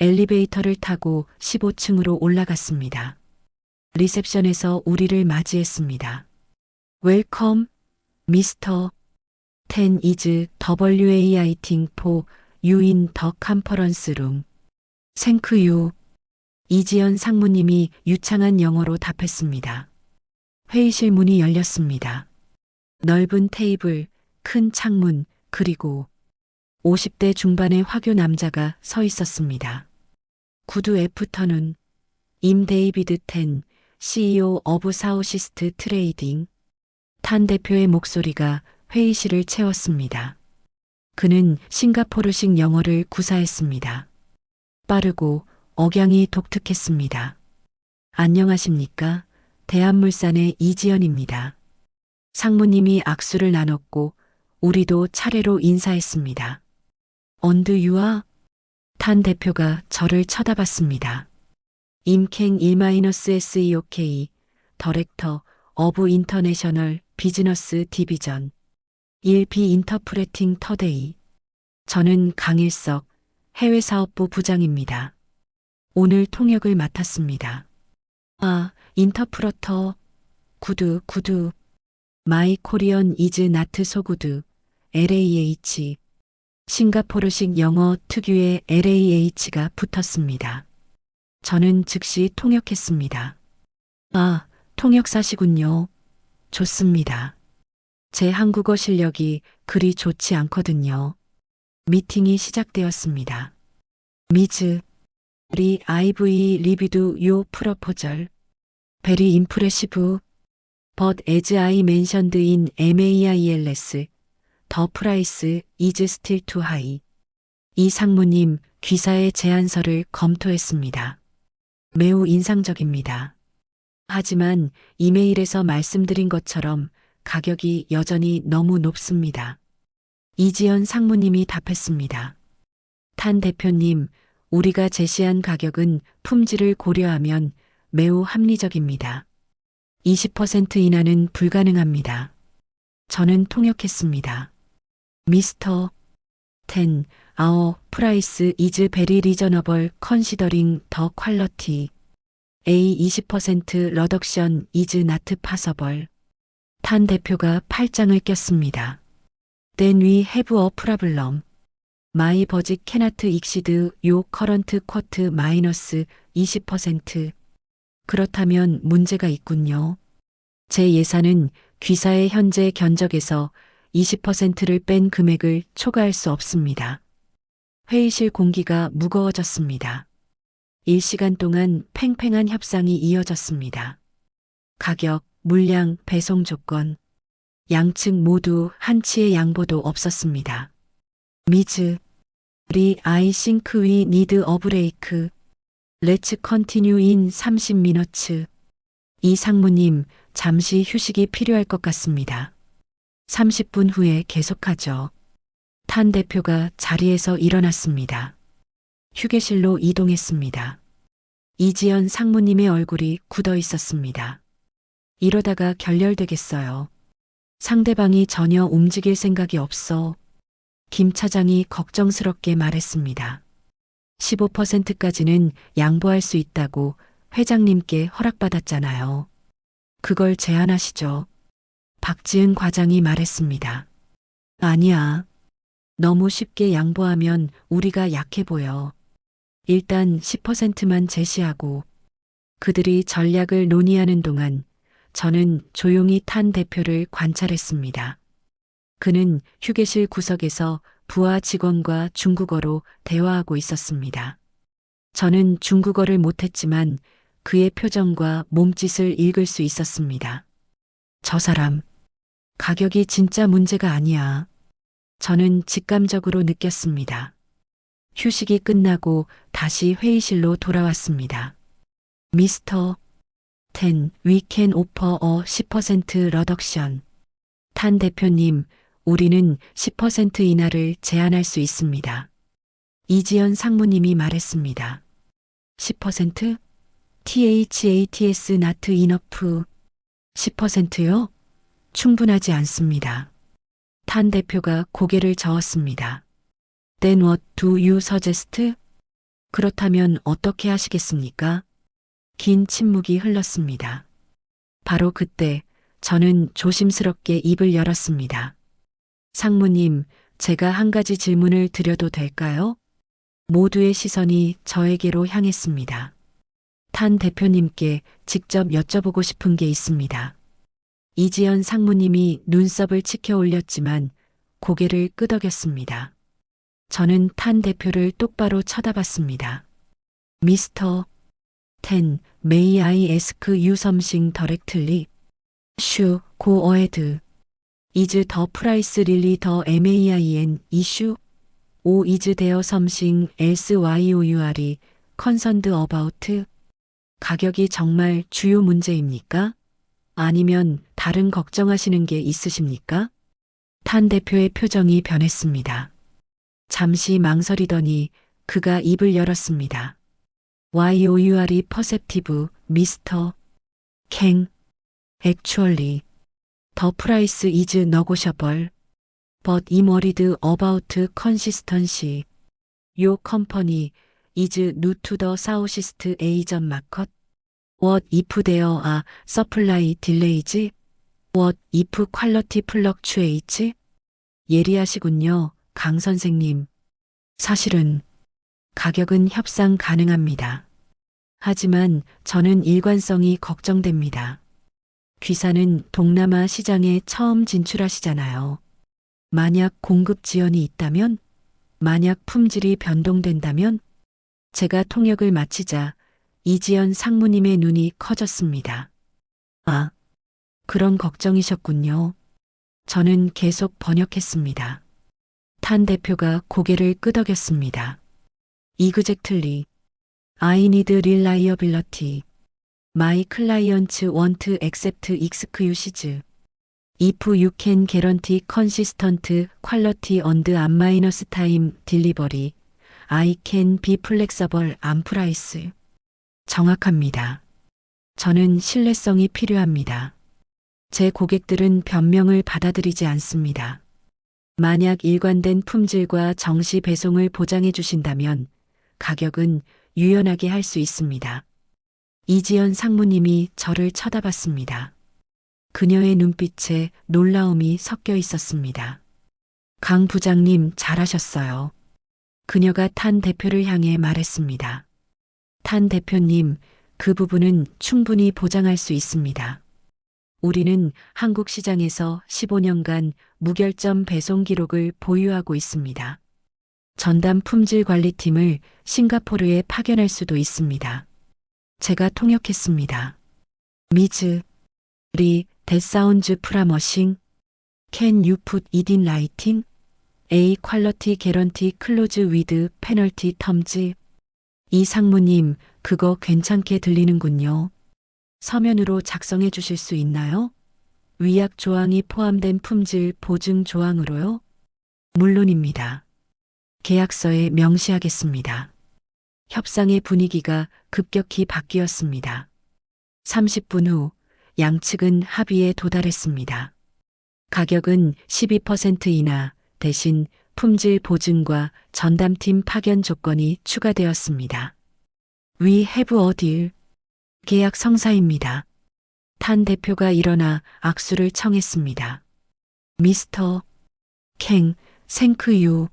엘리베이터를 타고 15층으로 올라갔습니다. 리셉션에서 우리를 맞이했습니다. 웰컴, 미스터. 10 is waiting for you in the conference room. Thank you. 이지연 상무님이 유창한 영어로 답했습니다. 회의실 문이 열렸습니다. 넓은 테이블, 큰 창문, 그리고 50대 중반의 화교 남자가 서 있었습니다. 구두 애프터눈, 임 데이비드 텐, CEO 오브 사우시스트 트레이딩. 탄 대표의 목소리가 회의실을 채웠습니다. 그는 싱가포르식 영어를 구사했습니다. 빠르고 억양이 독특했습니다. 안녕하십니까? 대한물산의 이지연입니다. 상무님이 악수를 나눴고 우리도 차례로 인사했습니다. 언드 유아? 탄 대표가 저를 쳐다봤습니다. 임캥 1-SEOK, 더렉터 어브 인터내셔널 비즈너스 디비전 1B 인터프레팅 터데이. 저는 강일석 해외사업부 부장입니다. 오늘 통역을 맡았습니다. 아, 인터프러터. 구두. 마이 코리언 이즈 나트 소구드. LAH. 싱가포르식 영어 특유의 LAH가 붙었습니다. 저는 즉시 통역했습니다. 아, 통역사시군요. 좋습니다. 제 한국어 실력이 그리 좋지 않거든요. 미팅이 시작되었습니다. 미즈, 리 아이브이 리비드 요 프로포절. 베리 임프레시브. But as I mentioned in MAILS, the price is still too high. 이 상무님 귀사의 제안서를 검토했습니다. 매우 인상적입니다. 하지만 이메일에서 말씀드린 것처럼 가격이 여전히 너무 높습니다. 이지연 상무님이 답했습니다. 탄 대표님, 우리가 제시한 가격은 품질을 고려하면 매우 합리적입니다. 20% 인하는 불가능합니다. 저는 통역했습니다. 미스터 10, our price is very reasonable considering the quality. A 20% reduction is not possible. 탄 대표가 팔짱을 꼈습니다. Then we have a problem. My budget cannot exceed your current quote minus 20%. 그렇다면 문제가 있군요. 제 예산은 귀사의 현재 견적에서 20%를 뺀 금액을 초과할 수 없습니다. 회의실 공기가 무거워졌습니다. 1시간 동안 팽팽한 협상이 이어졌습니다. 가격, 물량, 배송 조건. 양측 모두 한치의 양보도 없었습니다. 미즈, 리 I think we need a break. Let's continue in 30minutes. 이 상무님, 잠시 휴식이 필요할 것 같습니다. 30분 후에 계속하죠. 탄 대표가 자리에서 일어났습니다. 휴게실로 이동했습니다. 이지연 상무님의 얼굴이 굳어 있었습니다. 이러다가 결렬되겠어요. 상대방이 전혀 움직일 생각이 없어. 김 차장이 걱정스럽게 말했습니다. 15%까지는 양보할 수 있다고 회장님께 허락받았잖아요. 그걸 제안하시죠. 박지은 과장이 말했습니다. 아니야. 너무 쉽게 양보하면 우리가 약해 보여. 일단 10%만 제시하고 그들이 전략을 논의하는 동안 저는 조용히 탄 대표를 관찰했습니다. 그는 휴게실 구석에서 부하 직원과 중국어로 대화하고 있었습니다. 저는 중국어를 못했지만 그의 표정과 몸짓을 읽을 수 있었습니다. 저 사람, 가격이 진짜 문제가 아니야. 저는 직감적으로 느꼈습니다. 휴식이 끝나고 다시 회의실로 돌아왔습니다. 미스터 텐, we can offer a 10% reduction. 탄 대표님, 우리는 10% 인하를 제안할 수 있습니다. 이지연 상무님이 말했습니다. 10%? THATS not enough. 10%요? 충분하지 않습니다. 탄 대표가 고개를 저었습니다. Then what do you suggest? 그렇다면 어떻게 하시겠습니까? 긴 침묵이 흘렀습니다. 바로 그때 저는 조심스럽게 입을 열었습니다. 상무님, 제가 한 가지 질문을 드려도 될까요? 모두의 시선이 저에게로 향했습니다. 탄 대표님께 직접 여쭤보고 싶은 게 있습니다. 이지연 상무님이 눈썹을 치켜 올렸지만 고개를 끄덕였습니다. 저는 탄 대표를 똑바로 쳐다봤습니다. 미스터 텐, may I ask you something directly? Sure, go ahead. Is the price really the main issue? Or is there something else why you are concerned about? 가격이 정말 주요 문제입니까? 아니면 다른 걱정하시는 게 있으십니까? 탄 대표의 표정이 변했습니다. 잠시 망설이더니 그가 입을 열었습니다. Why you are perceptive, Mr. Kang? Actually, the price is negotiable, but I'm worried about consistency. Your company is new to the Southeast Asian market. What if there are supply delays? What if quality fluctuates? 예리하시군요, 강 선생님. 사실은 가격은 협상 가능합니다. 하지만 저는 일관성이 걱정됩니다. 귀사는 동남아 시장에 처음 진출하시잖아요. 만약 공급 지연이 있다면? 만약 품질이 변동된다면? 제가 통역을 마치자 이지연 상무님의 눈이 커졌습니다. 아, 그런 걱정이셨군요. 저는 계속 번역했습니다. 탄 대표가 고개를 끄덕였습니다. Exactly. I need reliability. My clients want accept excuses. If you can guarantee consistent quality and unminus time delivery, I can be flexible on price. 정확합니다. 저는 신뢰성이 필요합니다. 제 고객들은 변명을 받아들이지 않습니다. 만약 일관된 품질과 정시 배송을 보장해 주신다면 가격은 유연하게 할 수 있습니다. 이지연 상무님이 저를 쳐다봤습니다. 그녀의 눈빛에 놀라움이 섞여 있었습니다. 강 부장님 잘하셨어요. 그녀가 탄 대표를 향해 말했습니다. 탄 대표님, 그 부분은 충분히 보장할 수 있습니다. 우리는 한국 시장에서 15년간 무결점 배송 기록을 보유하고 있습니다. 전담 품질 관리팀을 싱가포르에 파견할 수도 있습니다. 제가 통역했습니다. 미즈, 리, that sounds promising. Can you put it in writing? A quality guarantee clause with penalty terms. 이 상무님, 그거 괜찮게 들리는군요. 서면으로 작성해 주실 수 있나요? 위약 조항이 포함된 품질 보증 조항으로요? 물론입니다. 계약서에 명시하겠습니다. 협상의 분위기가 급격히 바뀌었습니다. 30분 후 양측은 합의에 도달했습니다. 가격은 12% 인하 대신 품질 보증과 전담팀 파견 조건이 추가되었습니다. We have a deal. 계약 성사입니다. 탄 대표가 일어나 악수를 청했습니다. 미스터 캥, thank you.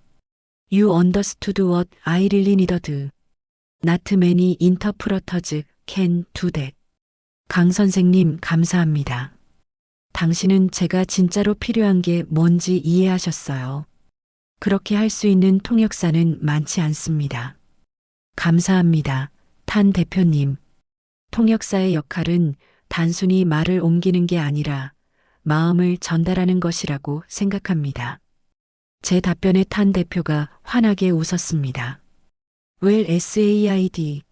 You understood what I really needed. Not many interpreters can do that. 강 선생님 감사합니다. 당신은 제가 진짜로 필요한 게 뭔지 이해하셨어요. 그렇게 할 수 있는 통역사는 많지 않습니다. 감사합니다. 탄 대표님. 통역사의 역할은 단순히 말을 옮기는 게 아니라 마음을 전달하는 것이라고 생각합니다. 제 답변에 탄 대표가 환하게 웃었습니다. Well, SAID.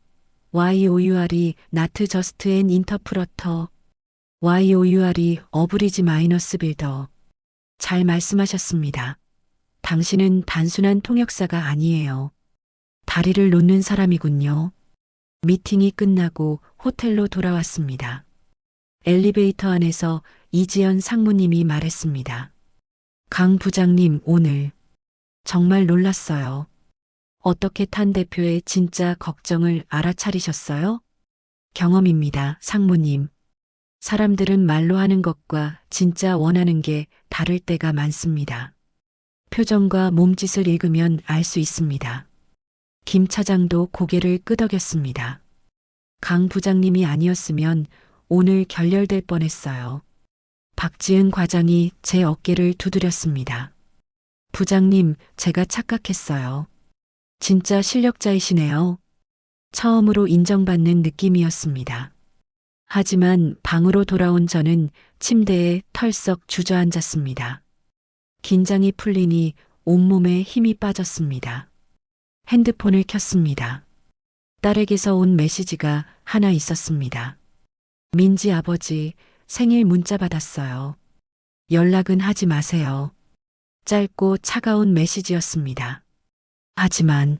YOUR이 not just an interpreter. YOUR이 어브리지 마이너스 빌더. 잘 말씀하셨습니다. 당신은 단순한 통역사가 아니에요. 다리를 놓는 사람이군요. 미팅이 끝나고 호텔로 돌아왔습니다. 엘리베이터 안에서 이지연 상무님이 말했습니다. 강 부장님 오늘 정말 놀랐어요. 어떻게 탄 대표의 진짜 걱정을 알아차리셨어요? 경험입니다, 상무님. 사람들은 말로 하는 것과 진짜 원하는 게 다를 때가 많습니다. 표정과 몸짓을 읽으면 알 수 있습니다. 김 차장도 고개를 끄덕였습니다. 강 부장님이 아니었으면 오늘 결렬될 뻔했어요. 박지은 과장이 제 어깨를 두드렸습니다. 부장님, 제가 착각했어요. 진짜 실력자이시네요. 처음으로 인정받는 느낌이었습니다. 하지만 방으로 돌아온 저는 침대에 털썩 주저앉았습니다. 긴장이 풀리니 온몸에 힘이 빠졌습니다. 핸드폰을 켰습니다. 딸에게서 온 메시지가 하나 있었습니다. 민지 아버지, 생일 문자 받았어요. 연락은 하지 마세요. 짧고 차가운 메시지였습니다. 하지만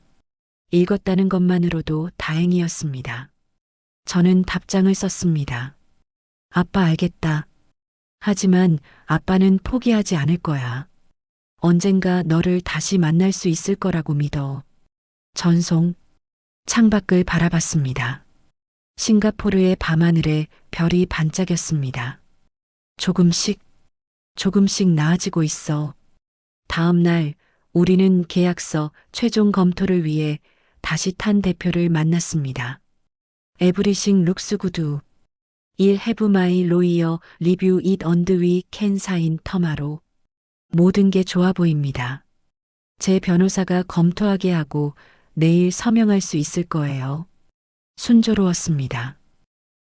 읽었다는 것만으로도 다행이었습니다. 저는 답장을 썼습니다. 아빠 알겠다. 하지만 아빠는 포기하지 않을 거야. 언젠가 너를 다시 만날 수 있을 거라고 믿어. 전송. 창밖을 바라봤습니다. 싱가포르의 밤하늘에 별이 반짝였습니다. 조금씩 나아지고 있어. 다음 날 우리는 계약서 최종 검토를 위해 다시 탄 대표를 만났습니다. Everything looks good. I'll have my lawyer review it and we can sign tomorrow. 모든 게 좋아 보입니다. 제 변호사가 검토하게 하고 내일 서명할 수 있을 거예요. 순조로웠습니다.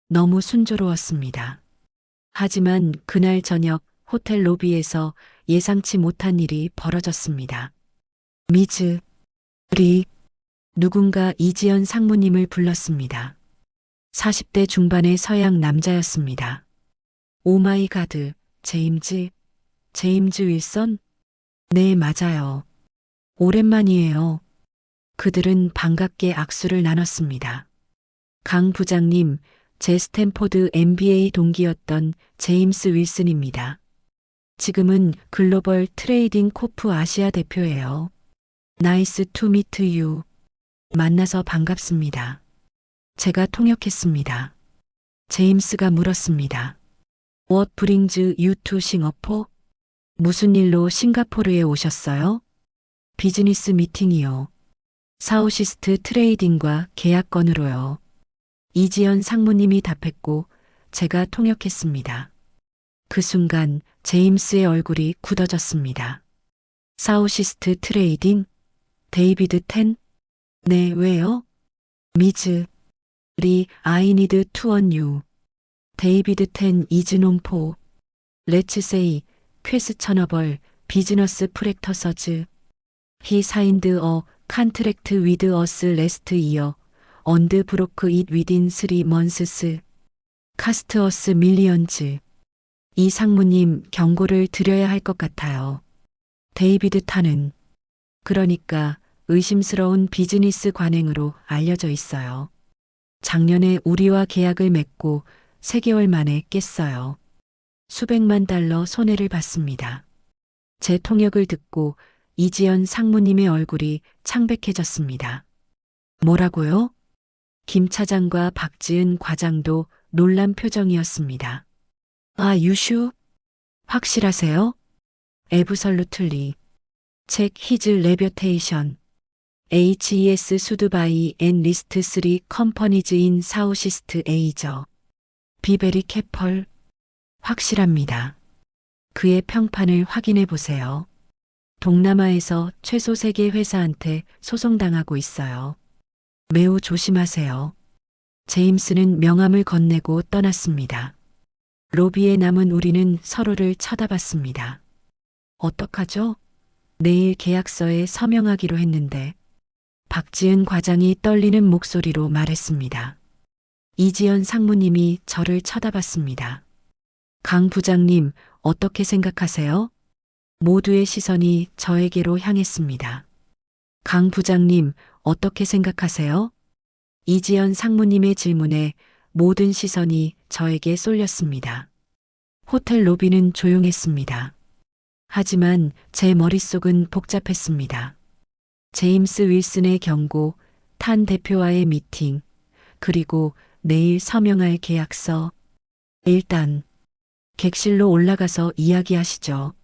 너무 순조로웠습니다. 하지만 그날 저녁 호텔 로비에서 예상치 못한 일이 벌어졌습니다. 미즈, 리, 누군가 이지연 상무님을 불렀습니다. 40대 중반의 서양 남자였습니다. 오마이 가드, 제임즈 윌선? 네, 맞아요. 오랜만이에요. 그들은 반갑게 악수를 나눴습니다. 강 부장님, 제 스탠포드 MBA 동기였던 제임스 윌슨입니다. 지금은 글로벌 트레이딩 코프 아시아 대표예요. 나이스 투 미트 유. 만나서 반갑습니다. 제가 통역했습니다. 제임스가 물었습니다. What brings you to Singapore? 무슨 일로 싱가포르에 오셨어요? 비즈니스 미팅이요. 사우시스트 트레이딩과 계약 건으로요. 이지연 상무님이 답했고 제가 통역했습니다. 그 순간 제임스의 얼굴이 굳어졌습니다. 사우시스트 트레이딩? 데이비드 텐? 네, 왜요? 미즈, 리, I need to on you. 데이비드 텐 이즈논포. 렛츠 세이, 퀘스천어벌, 비즈너스 프랙터서즈. He signed a contract with us last year. And broke it within 3 months. Cost us millions. 이 상무님 경고를 드려야 할 것 같아요. 데이비드 탄은 그러니까 의심스러운 비즈니스 관행으로 알려져 있어요. 작년에 우리와 계약을 맺고 3개월 만에 깼어요. 수백만 달러 손해를 봤습니다. 제 통역을 듣고 이지연 상무님의 얼굴이 창백해졌습니다. 뭐라고요? 김 차장과 박지은 과장도 놀란 표정이었습니다. 아, 유슈? 확실하세요? 애브설루틀리. 책 히즈 레뷰테이션. HES 수드바이 앤 리스트 3 컴퍼니즈 인 사우시스트 에이저. 비베리 캐펄. 확실합니다. 그의 평판을 확인해 보세요. 동남아에서 최소 3개 회사한테 소송당하고 있어요. 매우 조심하세요. 제임스는 명함을 건네고 떠났습니다. 로비에 남은 우리는 서로를 쳐다봤습니다. 어떡하죠? 내일 계약서에 서명하기로 했는데 박지은 과장이 떨리는 목소리로 말했습니다. 이지연 상무님이 저를 쳐다봤습니다. 강 부장님, 어떻게 생각하세요? 모두의 시선이 저에게로 향했습니다. 강 부장님, 어떻게 생각하세요? 이지연 상무님의 질문에 모든 시선이 저에게 쏠렸습니다. 호텔 로비는 조용했습니다. 하지만 제 머릿속은 복잡했습니다. 제임스 윌슨의 경고, 탄 대표와의 미팅, 그리고 내일 서명할 계약서. 일단 객실로 올라가서 이야기하시죠.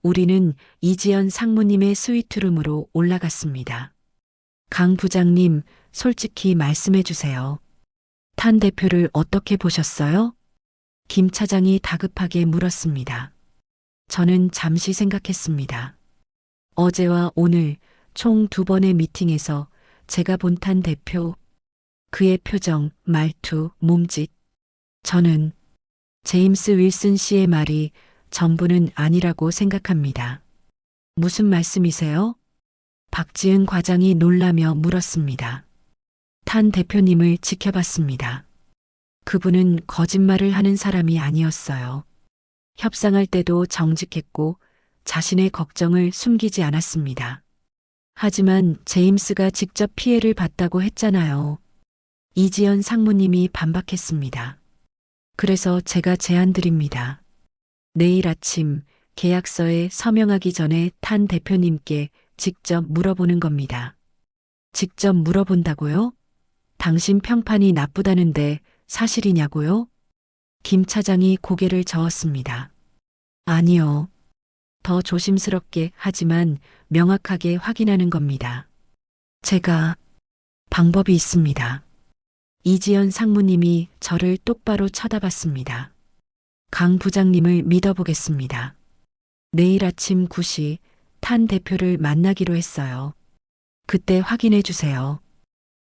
우리는 이지연 상무님의 스위트룸으로 올라갔습니다. 강 부장님, 솔직히 말씀해 주세요. 탄 대표를 어떻게 보셨어요? 김 차장이 다급하게 물었습니다. 저는 잠시 생각했습니다. 어제와 오늘 총 2번의 미팅에서 제가 본 탄 대표, 그의 표정, 말투, 몸짓. 저는 제임스 윌슨 씨의 말이 전부는 아니라고 생각합니다. 무슨 말씀이세요? 박지은 과장이 놀라며 물었습니다. 탄 대표님을 지켜봤습니다. 그분은 거짓말을 하는 사람이 아니었어요. 협상할 때도 정직했고 자신의 걱정을 숨기지 않았습니다. 하지만 제임스가 직접 피해를 봤다고 했잖아요. 이지연 상무님이 반박했습니다. 그래서 제가 제안드립니다. 내일 아침 계약서에 서명하기 전에 탄 대표님께 직접 물어보는 겁니다. 직접 물어본다고요? 당신 평판이 나쁘다는데 사실이냐고요? 김 차장이 고개를 저었습니다. 아니요. 더 조심스럽게 하지만 명확하게 확인하는 겁니다. 제가 방법이 있습니다. 이지연 상무님이 저를 똑바로 쳐다봤습니다. 강 부장님을 믿어보겠습니다. 내일 아침 9시 탄 대표를 만나기로 했어요. 그때 확인해 주세요.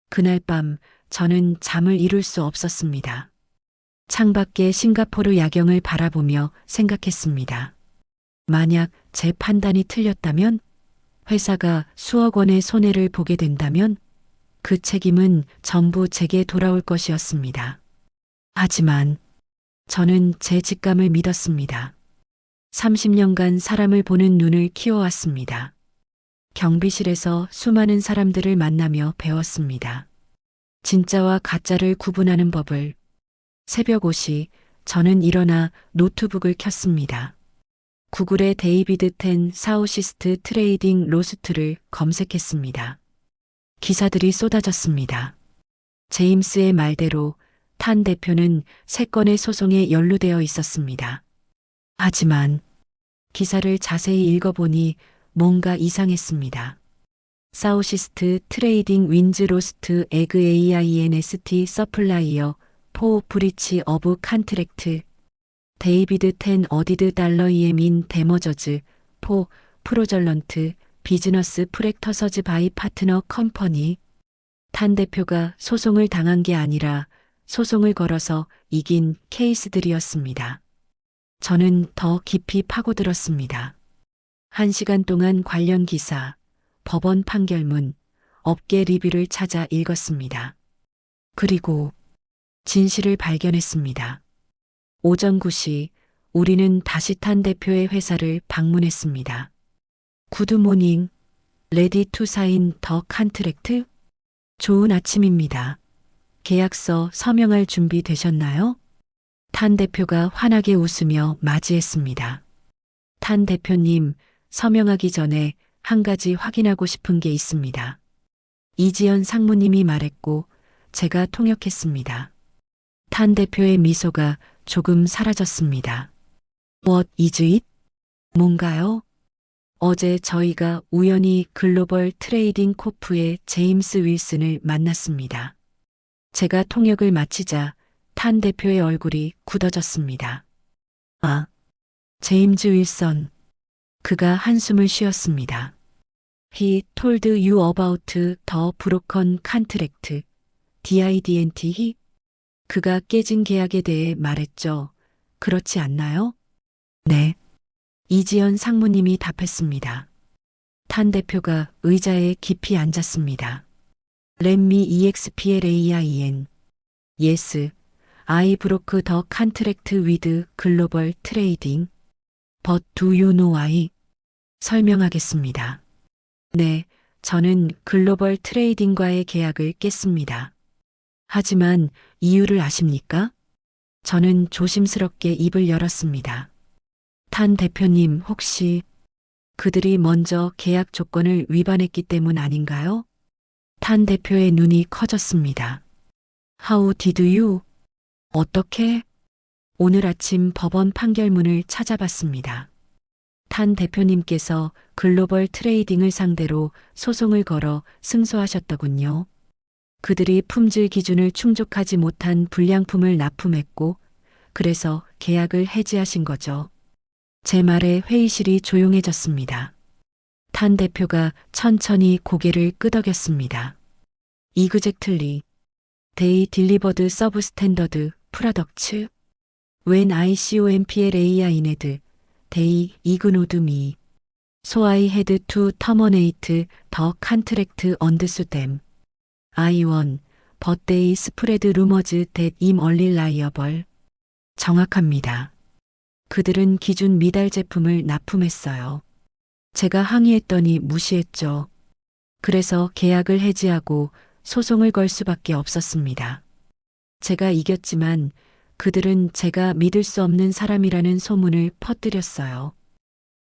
그날 밤 저는 잠을 이룰 수 없었습니다. 창밖의 싱가포르 야경을 바라보며 생각했습니다. 만약 제 판단이 틀렸다면, 회사가 수억 원의 손해를 보게 된다면 그 책임은 전부 제게 돌아올 것이었습니다. 하지만 저는 제 직감을 믿었습니다. 30년간 사람을 보는 눈을 키워왔습니다. 경비실에서 수많은 사람들을 만나며 배웠습니다. 진짜와 가짜를 구분하는 법을. 새벽 5시 저는 일어나 노트북을 켰습니다. 구글에 데이비드 텐 사우시스트 트레이딩 로스트를 검색했습니다. 기사들이 쏟아졌습니다. 제임스의 말대로 탄 대표는 3건의 소송에 연루되어 있었습니다. 하지만 기사를 자세히 읽어보니 뭔가 이상했습니다. 사우시스트 트레이딩 윈즈 로스트 에그 AINST 서플라이어 포 브리치 어브 컨트랙트 데이비드 텐 어디드 달러 EM인 데머저즈 포 프로절런트 비즈너스 프랙터서즈 바이 파트너 컴퍼니. 탄 대표가 소송을 당한 게 아니라 소송을 걸어서 이긴 케이스들이었습니다. 저는 더 깊이 파고들었습니다. 1시간 동안 관련 기사, 법원 판결문, 업계 리뷰를 찾아 읽었습니다. 그리고 진실을 발견했습니다. 오전 9시 우리는 다시 탄 대표의 회사를 방문했습니다. 구드모닝. 레디 투 사인 더 컨트랙트? 좋은 아침입니다. 계약서 서명할 준비 되셨나요? 탄 대표가 환하게 웃으며 맞이했습니다. 탄 대표님, 서명하기 전에 한 가지 확인하고 싶은 게 있습니다. 이지연 상무님이 말했고 제가 통역했습니다. 탄 대표의 미소가 조금 사라졌습니다. What is it? 뭔가요? 어제 저희가 우연히 글로벌 트레이딩 코프의 제임스 윌슨을 만났습니다. 제가 통역을 마치자 탄 대표의 얼굴이 굳어졌습니다. 아, 제임스 윌슨. 그가 한숨을 쉬었습니다. He told you about the broken contract. DIDNT? 그가 깨진 계약에 대해 말했죠. 그렇지 않나요? 네. 이지연 상무님이 답했습니다. 탄 대표가 의자에 깊이 앉았습니다. Let me explain. Yes, I broke the contract with global trading. But do you know why? 설명하겠습니다. 네, 저는 글로벌 트레이딩과의 계약을 깼습니다. 하지만 이유를 아십니까? 저는 조심스럽게 입을 열었습니다. 탄 대표님, 혹시 그들이 먼저 계약 조건을 위반했기 때문 아닌가요? 탄 대표의 눈이 커졌습니다. How did you? 어떻게? 오늘 아침 법원 판결문을 찾아봤습니다. 탄 대표님께서 글로벌 트레이딩을 상대로 소송을 걸어 승소하셨더군요. 그들이 품질 기준을 충족하지 못한 불량품을 납품했고, 그래서 계약을 해지하신 거죠. 제 말에 회의실이 조용해졌습니다. 탄 대표가 천천히 고개를 끄덕였습니다. Exactly. They delivered substandard products. When I complained, they ignored me. So I had to terminate the contract and sue them. I won, but they spread rumors that I'm unreliable. 정확합니다. 그들은 기준 미달 제품을 납품했어요. 제가 항의했더니 무시했죠. 그래서 계약을 해지하고 소송을 걸 수밖에 없었습니다. 제가 이겼지만 그들은 제가 믿을 수 없는 사람이라는 소문을 퍼뜨렸어요.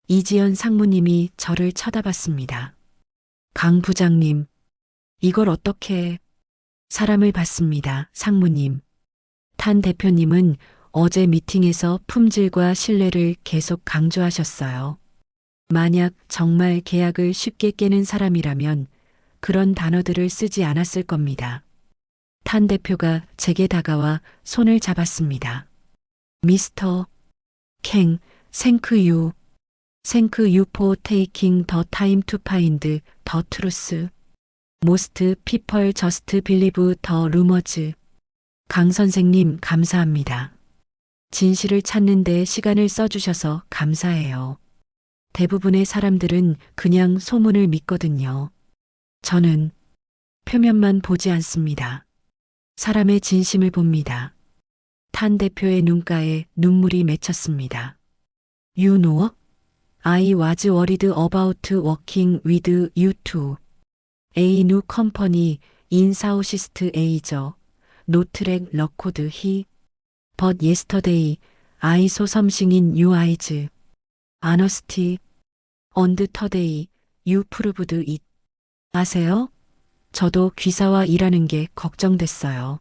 이지연 상무님이 저를 쳐다봤습니다. 강 부장님, 이걸 어떻게... 사람을 봤습니다, 상무님. 탄 대표님은 어제 미팅에서 품질과 신뢰를 계속 강조하셨어요. 만약 정말 계약을 쉽게 깨는 사람이라면 그런 단어들을 쓰지 않았을 겁니다. 탄 대표가 제게 다가와 손을 잡았습니다. 미스터 캥, thank you. Thank you for taking the time to find the truth. Most people just believe the rumors. 강 선생님, 감사합니다. 진실을 찾는 데 시간을 써주셔서 감사해요. 대부분의 사람들은 그냥 소문을 믿거든요. 저는 표면만 보지 않습니다. 사람의 진심을 봅니다. 탄 대표의 눈가에 눈물이 맺혔습니다. You know? I was worried about working with you too. A new company in Southeast Asia. No track record he. But yesterday I saw something in your eyes. Honesty. And today you proved it. 아세요? 저도 귀사와 일하는 게 걱정됐어요.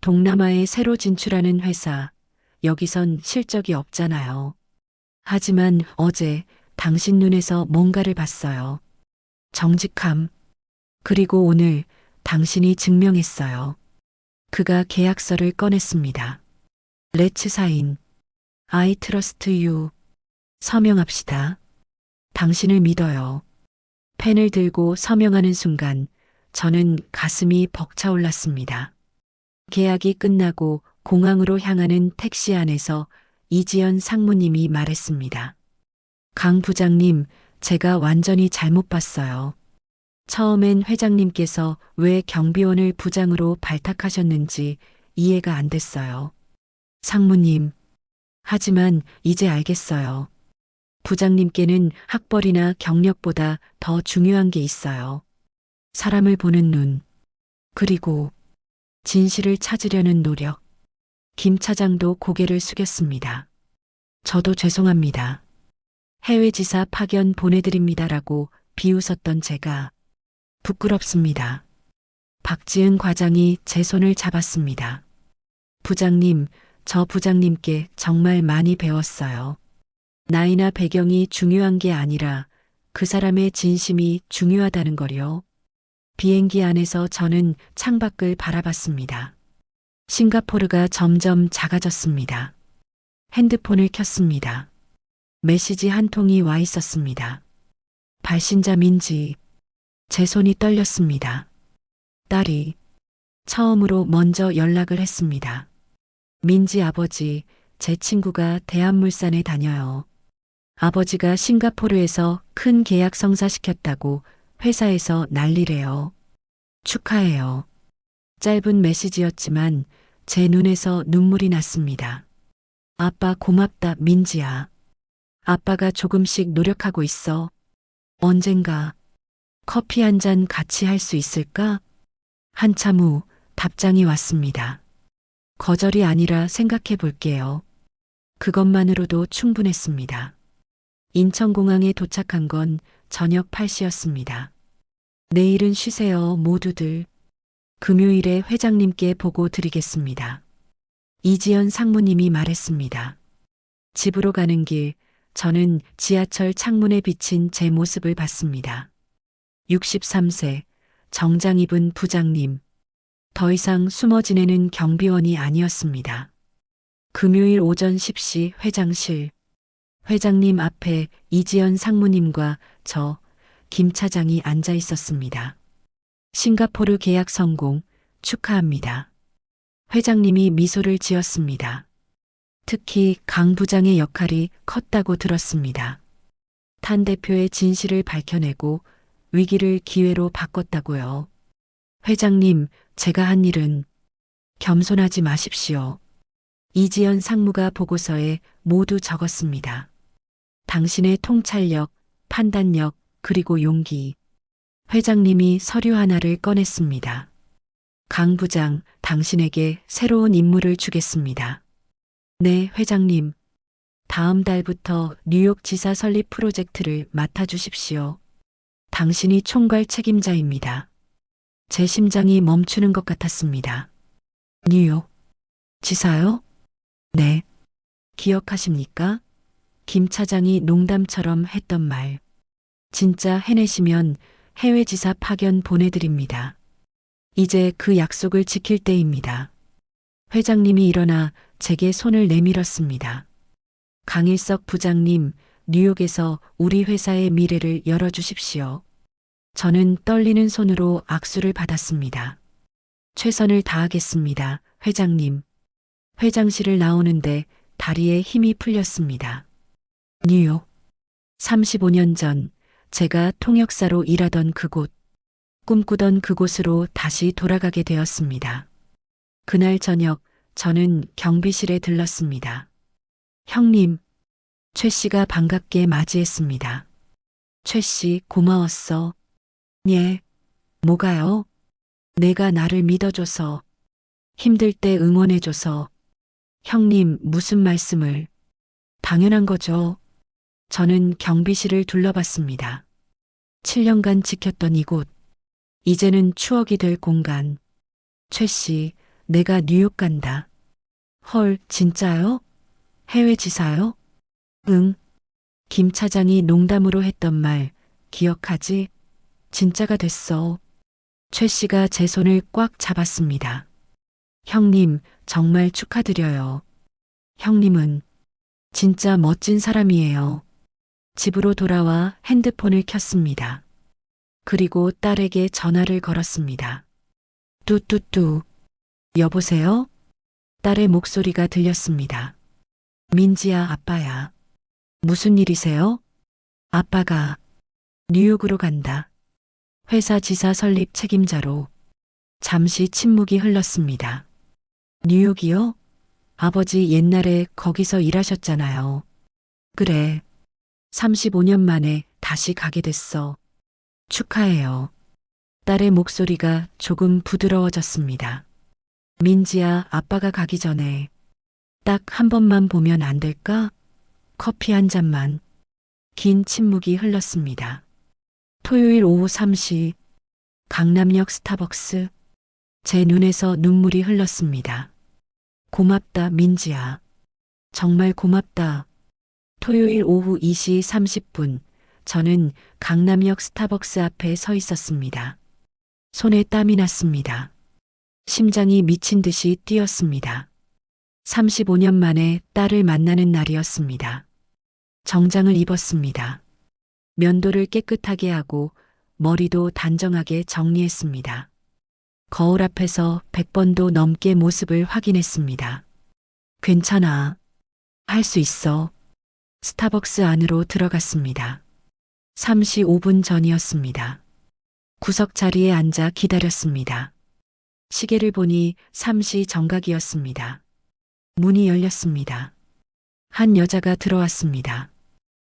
동남아에 새로 진출하는 회사, 여기선 실적이 없잖아요. 하지만 어제 당신 눈에서 뭔가를 봤어요. 정직함. 그리고 오늘 당신이 증명했어요. 그가 계약서를 꺼냈습니다. Let's sign. I trust you. 서명합시다. 당신을 믿어요. 펜을 들고 서명하는 순간 저는 가슴이 벅차올랐습니다. 계약이 끝나고 공항으로 향하는 택시 안에서 이지연 상무님이 말했습니다. 강 부장님, 제가 완전히 잘못 봤어요. 처음엔 회장님께서 왜 경비원을 부장으로 발탁하셨는지 이해가 안 됐어요. 상무님, 하지만 이제 알겠어요. 부장님께는 학벌이나 경력보다 더 중요한 게 있어요. 사람을 보는 눈, 그리고 진실을 찾으려는 노력. 김 차장도 고개를 숙였습니다. 저도 죄송합니다. 해외 지사 파견 보내드립니다라고 비웃었던 제가 부끄럽습니다. 박지은 과장이 제 손을 잡았습니다. 부장님, 저 부장님께 정말 많이 배웠어요. 나이나 배경이 중요한 게 아니라 그 사람의 진심이 중요하다는 거요. 비행기 안에서 저는 창밖을 바라봤습니다. 싱가포르가 점점 작아졌습니다. 핸드폰을 켰습니다. 메시지 한 통이 와 있었습니다. 발신자 민지. 제 손이 떨렸습니다. 딸이 처음으로 먼저 연락을 했습니다. 민지 아버지, 제 친구가 대한물산에 다녀요. 아버지가 싱가포르에서 큰 계약 성사시켰다고 회사에서 난리래요. 축하해요. 짧은 메시지였지만 제 눈에서 눈물이 났습니다. 아빠 고맙다, 민지야. 아빠가 조금씩 노력하고 있어. 언젠가 커피 한 잔 같이 할 수 있을까? 한참 후 답장이 왔습니다. 거절이 아니라 생각해 볼게요. 그것만으로도 충분했습니다. 인천공항에 도착한 건 저녁 8시였습니다. 내일은 쉬세요, 모두들. 금요일에 회장님께 보고 드리겠습니다. 이지연 상무님이 말했습니다. 집으로 가는 길, 저는 지하철 창문에 비친 제 모습을 봤습니다. 63세, 정장 입은 부장님. 더 이상 숨어 지내는 경비원이 아니었습니다. 금요일 오전 10시 회장실. 회장님 앞에 이지연 상무님과 저, 김 차장이 앉아 있었습니다. 싱가포르 계약 성공 축하합니다. 회장님이 미소를 지었습니다. 특히 강 부장의 역할이 컸다고 들었습니다. 탄 대표의 진실을 밝혀내고 위기를 기회로 바꿨다고요. 회장님, 제가 한 일은 겸손하지 마십시오. 이지연 상무가 보고서에 모두 적었습니다. 당신의 통찰력, 판단력, 그리고 용기. 회장님이 서류 하나를 꺼냈습니다. 강 부장, 당신에게 새로운 임무를 주겠습니다. 네, 회장님. 다음 달부터 뉴욕 지사 설립 프로젝트를 맡아주십시오. 당신이 총괄 책임자입니다. 제 심장이 멈추는 것 같았습니다. 뉴욕 지사요? 네. 기억하십니까? 김 차장이 농담처럼 했던 말. 진짜 해내시면 해외 지사 파견 보내드립니다. 이제 그 약속을 지킬 때입니다. 회장님이 일어나 제게 손을 내밀었습니다. 강일석 부장님, 뉴욕에서 우리 회사의 미래를 열어주십시오. 저는 떨리는 손으로 악수를 받았습니다. 최선을 다하겠습니다, 회장님. 회장실을 나오는데 다리에 힘이 풀렸습니다. 뉴욕. 35년 전 제가 통역사로 일하던 그곳, 꿈꾸던 그곳으로 다시 돌아가게 되었습니다. 그날 저녁 저는 경비실에 들렀습니다. 형님, 최 씨가 반갑게 맞이했습니다. 최 씨 고마웠어. 예, 뭐가요? 내가 나를 믿어줘서, 힘들 때 응원해줘서. 형님, 무슨 말씀을. 당연한 거죠. 저는 경비실을 둘러봤습니다. 7년간 지켰던 이곳, 이제는 추억이 될 공간. 최 씨, 내가 뉴욕 간다. 헐, 진짜요? 해외 지사요? 응. 김 차장이 농담으로 했던 말, 기억하지? 진짜가 됐어. 최 씨가 제 손을 꽉 잡았습니다. 형님, 정말 축하드려요. 형님은 진짜 멋진 사람이에요. 집으로 돌아와 핸드폰을 켰습니다. 그리고 딸에게 전화를 걸었습니다. 뚜뚜뚜. 여보세요? 딸의 목소리가 들렸습니다. 민지야, 아빠야. 무슨 일이세요? 아빠가 뉴욕으로 간다. 회사 지사 설립 책임자로. 잠시 침묵이 흘렀습니다. 뉴욕이요? 아버지 옛날에 거기서 일하셨잖아요. 그래. 35년 만에 다시 가게 됐어. 축하해요. 딸의 목소리가 조금 부드러워졌습니다. 민지야, 아빠가 가기 전에 딱 한 번만 보면 안 될까? 커피 한 잔만. 긴 침묵이 흘렀습니다. 토요일 오후 3시, 강남역 스타벅스. 제 눈에서 눈물이 흘렀습니다. 고맙다, 민지야. 정말 고맙다. 토요일 오후 2시 30분, 저는 강남역 스타벅스 앞에 서 있었습니다. 손에 땀이 났습니다. 심장이 미친 듯이 뛰었습니다. 35년 만에 딸을 만나는 날이었습니다. 정장을 입었습니다. 면도를 깨끗하게 하고 머리도 단정하게 정리했습니다. 거울 앞에서 100번도 넘게 모습을 확인했습니다. 괜찮아. 할 수 있어. 스타벅스 안으로 들어갔습니다. 35분 전이었습니다. 구석 자리에 앉아 기다렸습니다. 시계를 보니 3시 정각이었습니다. 문이 열렸습니다. 한 여자가 들어왔습니다.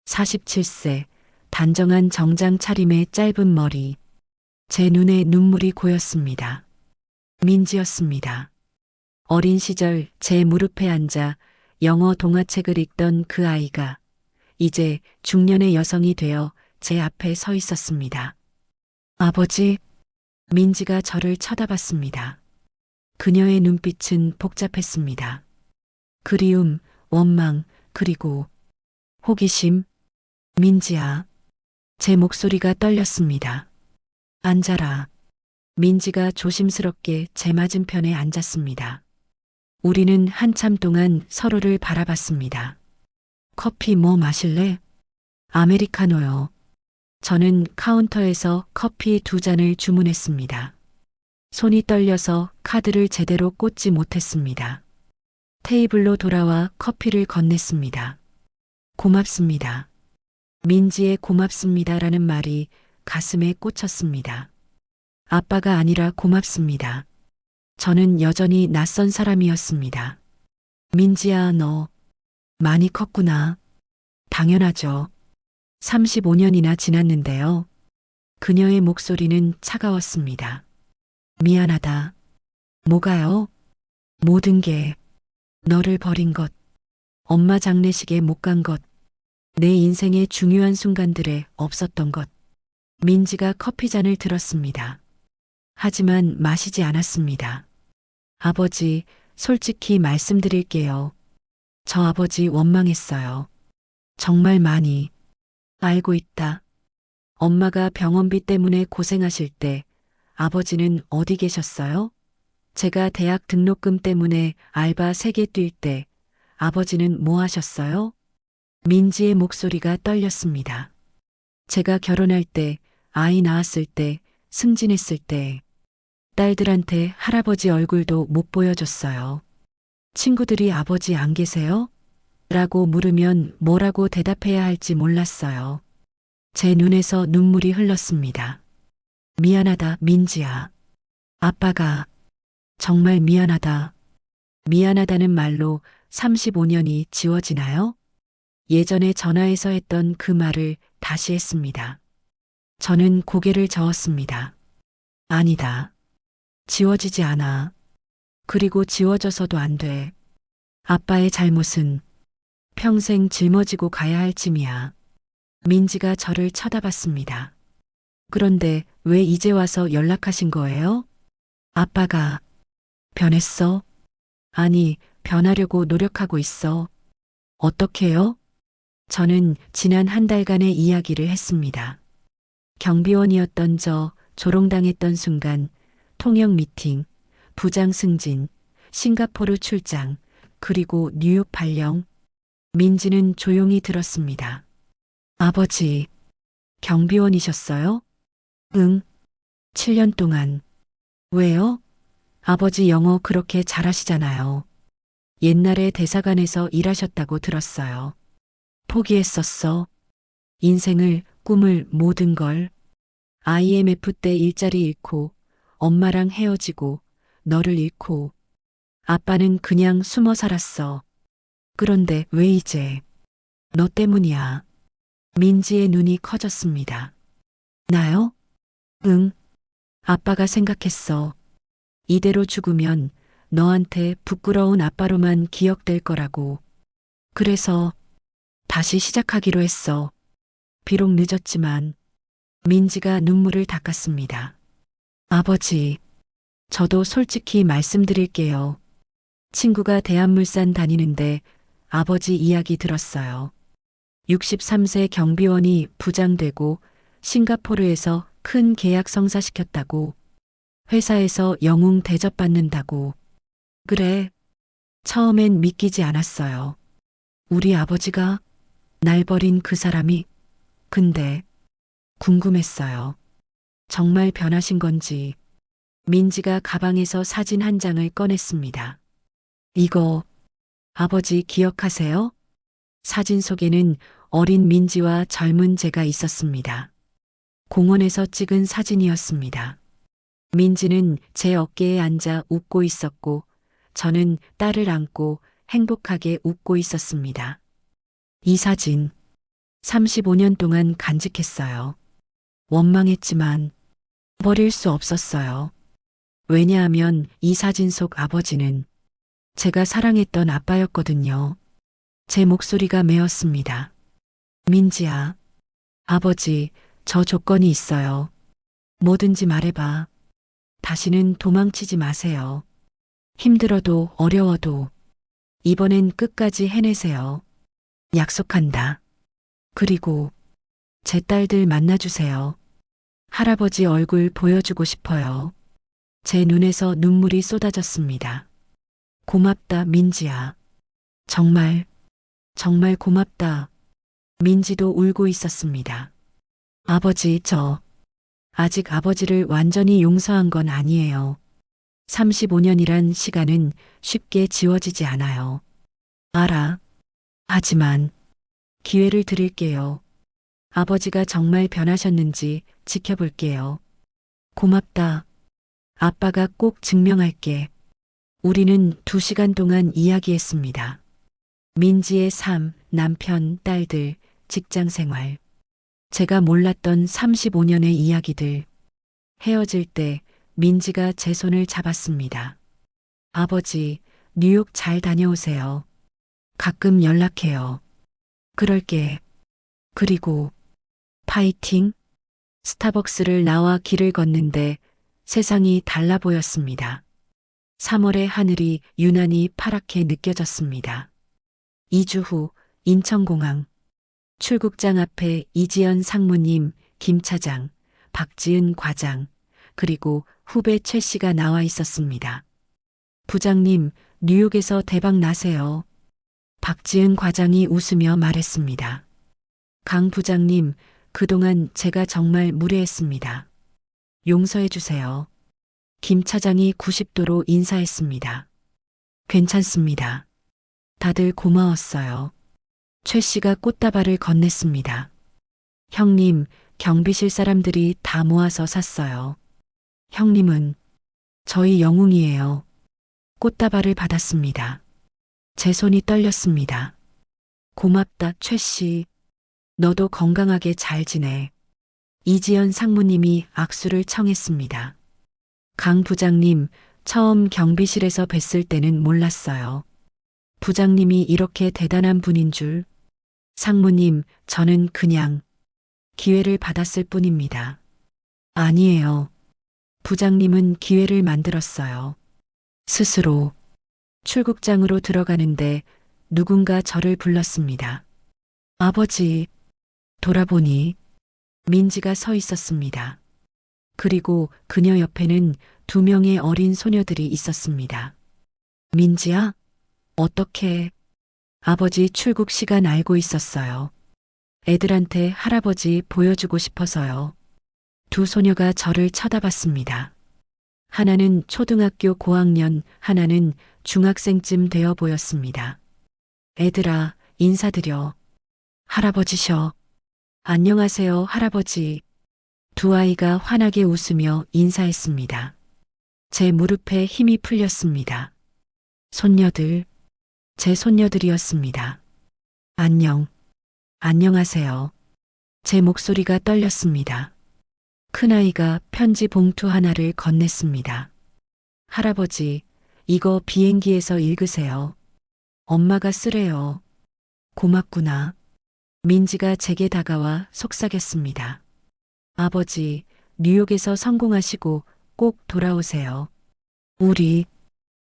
47세, 단정한 정장 차림의 짧은 머리. 제 눈에 눈물이 고였습니다. 민지였습니다. 어린 시절 제 무릎에 앉아 영어 동화책을 읽던 그 아이가 이제 중년의 여성이 되어 제 앞에 서 있었습니다. 아버지, 민지가 저를 쳐다봤습니다. 그녀의 눈빛은 복잡했습니다. 그리움, 원망, 그리고 호기심. 민지야. 제 목소리가 떨렸습니다. 앉아라. 민지가 조심스럽게 제 맞은편에 앉았습니다. 우리는 한참 동안 서로를 바라봤습니다. 커피 뭐 마실래? 아메리카노요. 저는 카운터에서 커피 2잔을 주문했습니다. 손이 떨려서 카드를 제대로 꽂지 못했습니다. 테이블로 돌아와 커피를 건넸습니다. 고맙습니다. 민지의 고맙습니다라는 말이 가슴에 꽂혔습니다. 아빠가 아니라 고맙습니다. 저는 여전히 낯선 사람이었습니다. 민지야, 너 많이 컸구나. 당연하죠. 35년이나 지났는데요. 그녀의 목소리는 차가웠습니다. 미안하다. 뭐가요? 모든 게 너를 버린 것, 엄마 장례식에 못 간 것, 내 인생의 중요한 순간들에 없었던 것. 민지가 커피잔을 들었습니다. 하지만 마시지 않았습니다. 아버지, 솔직히 말씀드릴게요. 저 아버지 원망했어요. 정말 많이. 알고 있다. 엄마가 병원비 때문에 고생하실 때 아버지는 어디 계셨어요? 제가 대학 등록금 때문에 알바 3개 뛸 때 아버지는 뭐 하셨어요? 민지의 목소리가 떨렸습니다. 제가 결혼할 때, 아이 낳았을 때, 승진했을 때 딸들한테 할아버지 얼굴도 못 보여줬어요. 친구들이 아버지 안 계세요? 라고 물으면 뭐라고 대답해야 할지 몰랐어요. 제 눈에서 눈물이 흘렀습니다. 미안하다, 민지야. 아빠가 정말 미안하다. 미안하다는 말로 35년이 지워지나요? 예전에 전화해서 했던 그 말을 다시 했습니다. 저는 고개를 저었습니다. 아니다. 지워지지 않아. 그리고 지워져서도 안 돼. 아빠의 잘못은 평생 짊어지고 가야 할 짐이야. 민지가 저를 쳐다봤습니다. 그런데 왜 이제 와서 연락하신 거예요? 아빠가 변했어? 아니, 변하려고 노력하고 있어. 어떻게요? 저는 지난 한 달간의 이야기를 했습니다. 경비원이었던 저, 조롱당했던 순간, 통역 미팅, 부장 승진, 싱가포르 출장, 그리고 뉴욕 발령. 민지는 조용히 들었습니다. 아버지, 경비원이셨어요? 응, 7년 동안. 왜요? 아버지 영어 그렇게 잘하시잖아요. 옛날에 대사관에서 일하셨다고 들었어요. 포기했었어. 인생을, 꿈을, 모든 걸. IMF 때 일자리 잃고, 엄마랑 헤어지고, 너를 잃고. 아빠는 그냥 숨어 살았어. 그런데 왜 이제? 너 때문이야. 민지의 눈이 커졌습니다. 나요? 응. 아빠가 생각했어. 이대로 죽으면 너한테 부끄러운 아빠로만 기억될 거라고. 그래서 다시 시작하기로 했어. 비록 늦었지만 민지가 눈물을 닦았습니다. 아버지, 저도 솔직히 말씀드릴게요. 친구가 대한물산 다니는데 아버지 이야기 들었어요. 63세 경비원이 부장되고 싱가포르에서 큰 계약 성사시켰다고. 회사에서 영웅 대접받는다고. 그래. 처음엔 믿기지 않았어요. 우리 아버지가 날 버린 그 사람이. 근데 궁금했어요. 정말 변하신 건지. 민지가 가방에서 사진 한 장을 꺼냈습니다. 이거 아버지 기억하세요? 사진 속에는 어린 민지와 젊은 제가 있었습니다. 공원에서 찍은 사진이었습니다. 민지는 제 어깨에 앉아 웃고 있었고 저는 딸을 안고 행복하게 웃고 있었습니다. 이 사진 35년 동안 간직했어요. 원망했지만 버릴 수 없었어요. 왜냐하면 이 사진 속 아버지는 제가 사랑했던 아빠였거든요. 제 목소리가 메었습니다. 민지야, 아버지, 저 조건이 있어요. 뭐든지 말해봐. 다시는 도망치지 마세요. 힘들어도 어려워도 이번엔 끝까지 해내세요. 약속한다. 그리고 제 딸들 만나주세요. 할아버지 얼굴 보여주고 싶어요. 제 눈에서 눈물이 쏟아졌습니다. 고맙다, 민지야. 정말, 정말 고맙다. 민지도 울고 있었습니다. 아버지, 저 아직 아버지를 완전히 용서한 건 아니에요. 35년이란 시간은 쉽게 지워지지 않아요. 알아. 하지만 기회를 드릴게요. 아버지가 정말 변하셨는지 지켜볼게요. 고맙다. 아빠가 꼭 증명할게. 우리는 2시간 동안 이야기했습니다. 민지의 삶, 남편, 딸들, 직장 생활. 제가 몰랐던 35년의 이야기들. 헤어질 때 민지가 제 손을 잡았습니다. 아버지, 뉴욕 잘 다녀오세요. 가끔 연락해요. 그럴게. 그리고 파이팅. 스타벅스를 나와 길을 걷는데 세상이 달라 보였습니다. 3월의 하늘이 유난히 파랗게 느껴졌습니다. 2주 후 인천공항. 출국장 앞에 이지연 상무님, 김 차장, 박지은 과장, 그리고 후배 최 씨가 나와 있었습니다. 부장님, 뉴욕에서 대박 나세요. 박지은 과장이 웃으며 말했습니다. 강 부장님, 그동안 제가 정말 무례했습니다. 용서해 주세요. 김 차장이 90도로 인사했습니다. 괜찮습니다. 다들 고마웠어요. 최 씨가 꽃다발을 건넸습니다. 형님, 경비실 사람들이 다 모아서 샀어요. 형님은 저희 영웅이에요. 꽃다발을 받았습니다. 제 손이 떨렸습니다. 고맙다, 최 씨. 너도 건강하게 잘 지내. 이지연 상무님이 악수를 청했습니다. 강 부장님, 처음 경비실에서 뵀을 때는 몰랐어요. 부장님이 이렇게 대단한 분인 줄. 상무님, 저는 그냥 기회를 받았을 뿐입니다. 아니에요. 부장님은 기회를 만들었어요. 스스로 출국장으로 들어가는데 누군가 저를 불렀습니다. 아버지, 돌아보니 민지가 서 있었습니다. 그리고 그녀 옆에는 2명의 어린 소녀들이 있었습니다. 민지야? 어떻게? 아버지 출국 시간 알고 있었어요. 애들한테 할아버지 보여주고 싶어서요. 2 소녀가 저를 쳐다봤습니다. 하나는 초등학교 고학년, 하나는 중학생쯤 되어 보였습니다. 애들아, 인사드려. 할아버지셔. 안녕하세요, 할아버지. 2 아이가 환하게 웃으며 인사했습니다. 제 무릎에 힘이 풀렸습니다. 손녀들, 제 손녀들이었습니다. 안녕. 안녕하세요. 제 목소리가 떨렸습니다. 큰아이가 편지 봉투 하나를 건넸습니다. 할아버지, 이거 비행기에서 읽으세요. 엄마가 쓰래요. 고맙구나. 민지가 제게 다가와 속삭였습니다. 아버지, 뉴욕에서 성공하시고 꼭 돌아오세요. 우리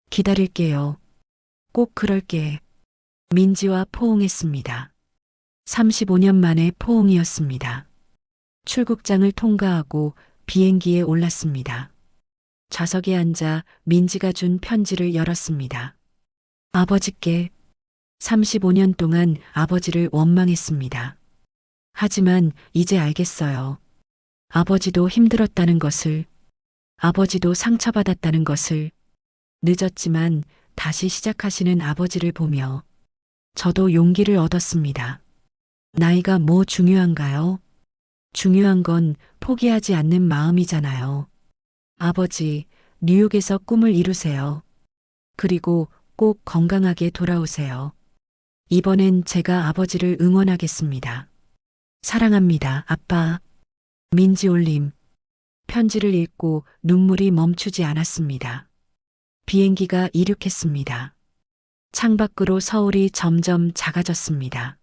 기다릴게요. 꼭 그럴게. 민지와 포옹했습니다. 35년 만에 포옹이었습니다. 출국장을 통과하고 비행기에 올랐습니다. 좌석에 앉아 민지가 준 편지를 열었습니다. 아버지께 35년 동안 아버지를 원망했습니다. 하지만 이제 알겠어요. 아버지도 힘들었다는 것을, 아버지도 상처받았다는 것을, 늦었지만 다시 시작하시는 아버지를 보며 저도 용기를 얻었습니다. 나이가 뭐 중요한가요? 중요한 건 포기하지 않는 마음이잖아요. 아버지, 뉴욕에서 꿈을 이루세요. 그리고 꼭 건강하게 돌아오세요. 이번엔 제가 아버지를 응원하겠습니다. 사랑합니다, 아빠. 민지 올림. 편지를 읽고 눈물이 멈추지 않았습니다. 비행기가 이륙했습니다. 창밖으로 서울이 점점 작아졌습니다.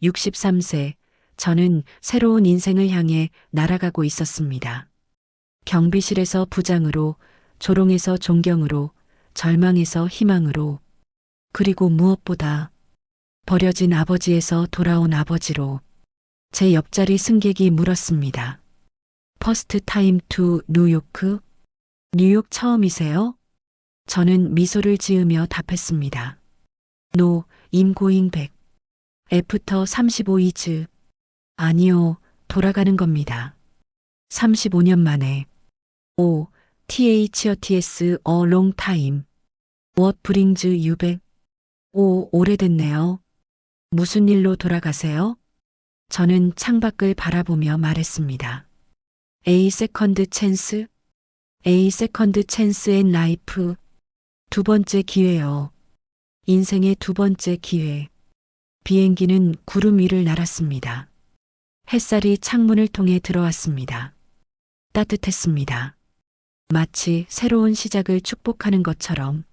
63세, 저는 새로운 인생을 향해 날아가고 있었습니다. 경비실에서 부장으로, 조롱에서 존경으로, 절망에서 희망으로, 그리고 무엇보다 버려진 아버지에서 돌아온 아버지로. 제 옆자리 승객이 물었습니다. 퍼스트 타임 투 뉴요크? 뉴욕 처음이세요? 저는 미소를 지으며 답했습니다. No, I'm going back. 애프터 35이즈. 아니요, 돌아가는 겁니다. 35년 만에. 오, THOTS a long time. What brings you back? 오, 오래됐네요. 무슨 일로 돌아가세요? 저는 창밖을 바라보며 말했습니다. A second chance? A second chance in life. 두 번째 기회요. 인생의 두 번째 기회. 비행기는 구름 위를 날았습니다. 햇살이 창문을 통해 들어왔습니다. 따뜻했습니다. 마치 새로운 시작을 축복하는 것처럼.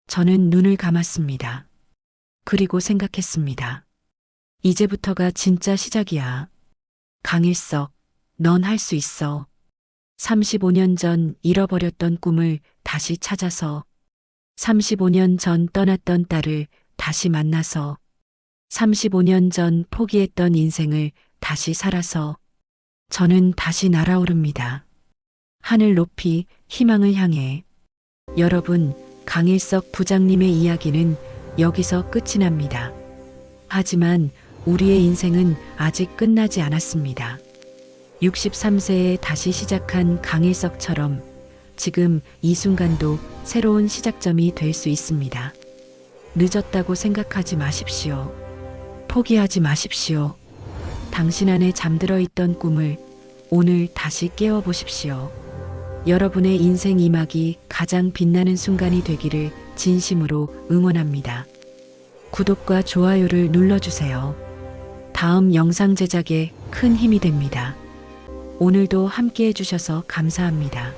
저는 눈을 감았습니다. 그리고 생각했습니다. 이제부터가 진짜 시작이야. 강일석, 넌 할 수 있어. 35년 전 잃어버렸던 꿈을 다시 찾아서, 35년 전 떠났던 딸을 다시 만나서, 35년 전 포기했던 인생을 다시 살아서, 저는 다시 날아오릅니다. 하늘 높이 희망을 향해. 여러분, 강일석 부장님의 이야기는 여기서 끝이 납니다. 하지만 우리의 인생은 아직 끝나지 않았습니다. 63세에 다시 시작한 강일석처럼 지금 이 순간도 새로운 시작점이 될 수 있습니다. 늦었다고 생각하지 마십시오. 포기하지 마십시오. 당신 안에 잠들어 있던 꿈을 오늘 다시 깨워 보십시오. 여러분의 인생 2막이 가장 빛나는 순간이 되기를 진심으로 응원합니다. 구독과 좋아요를 눌러주세요. 다음 영상 제작에 큰 힘이 됩니다. 오늘도 함께 해주셔서 감사합니다.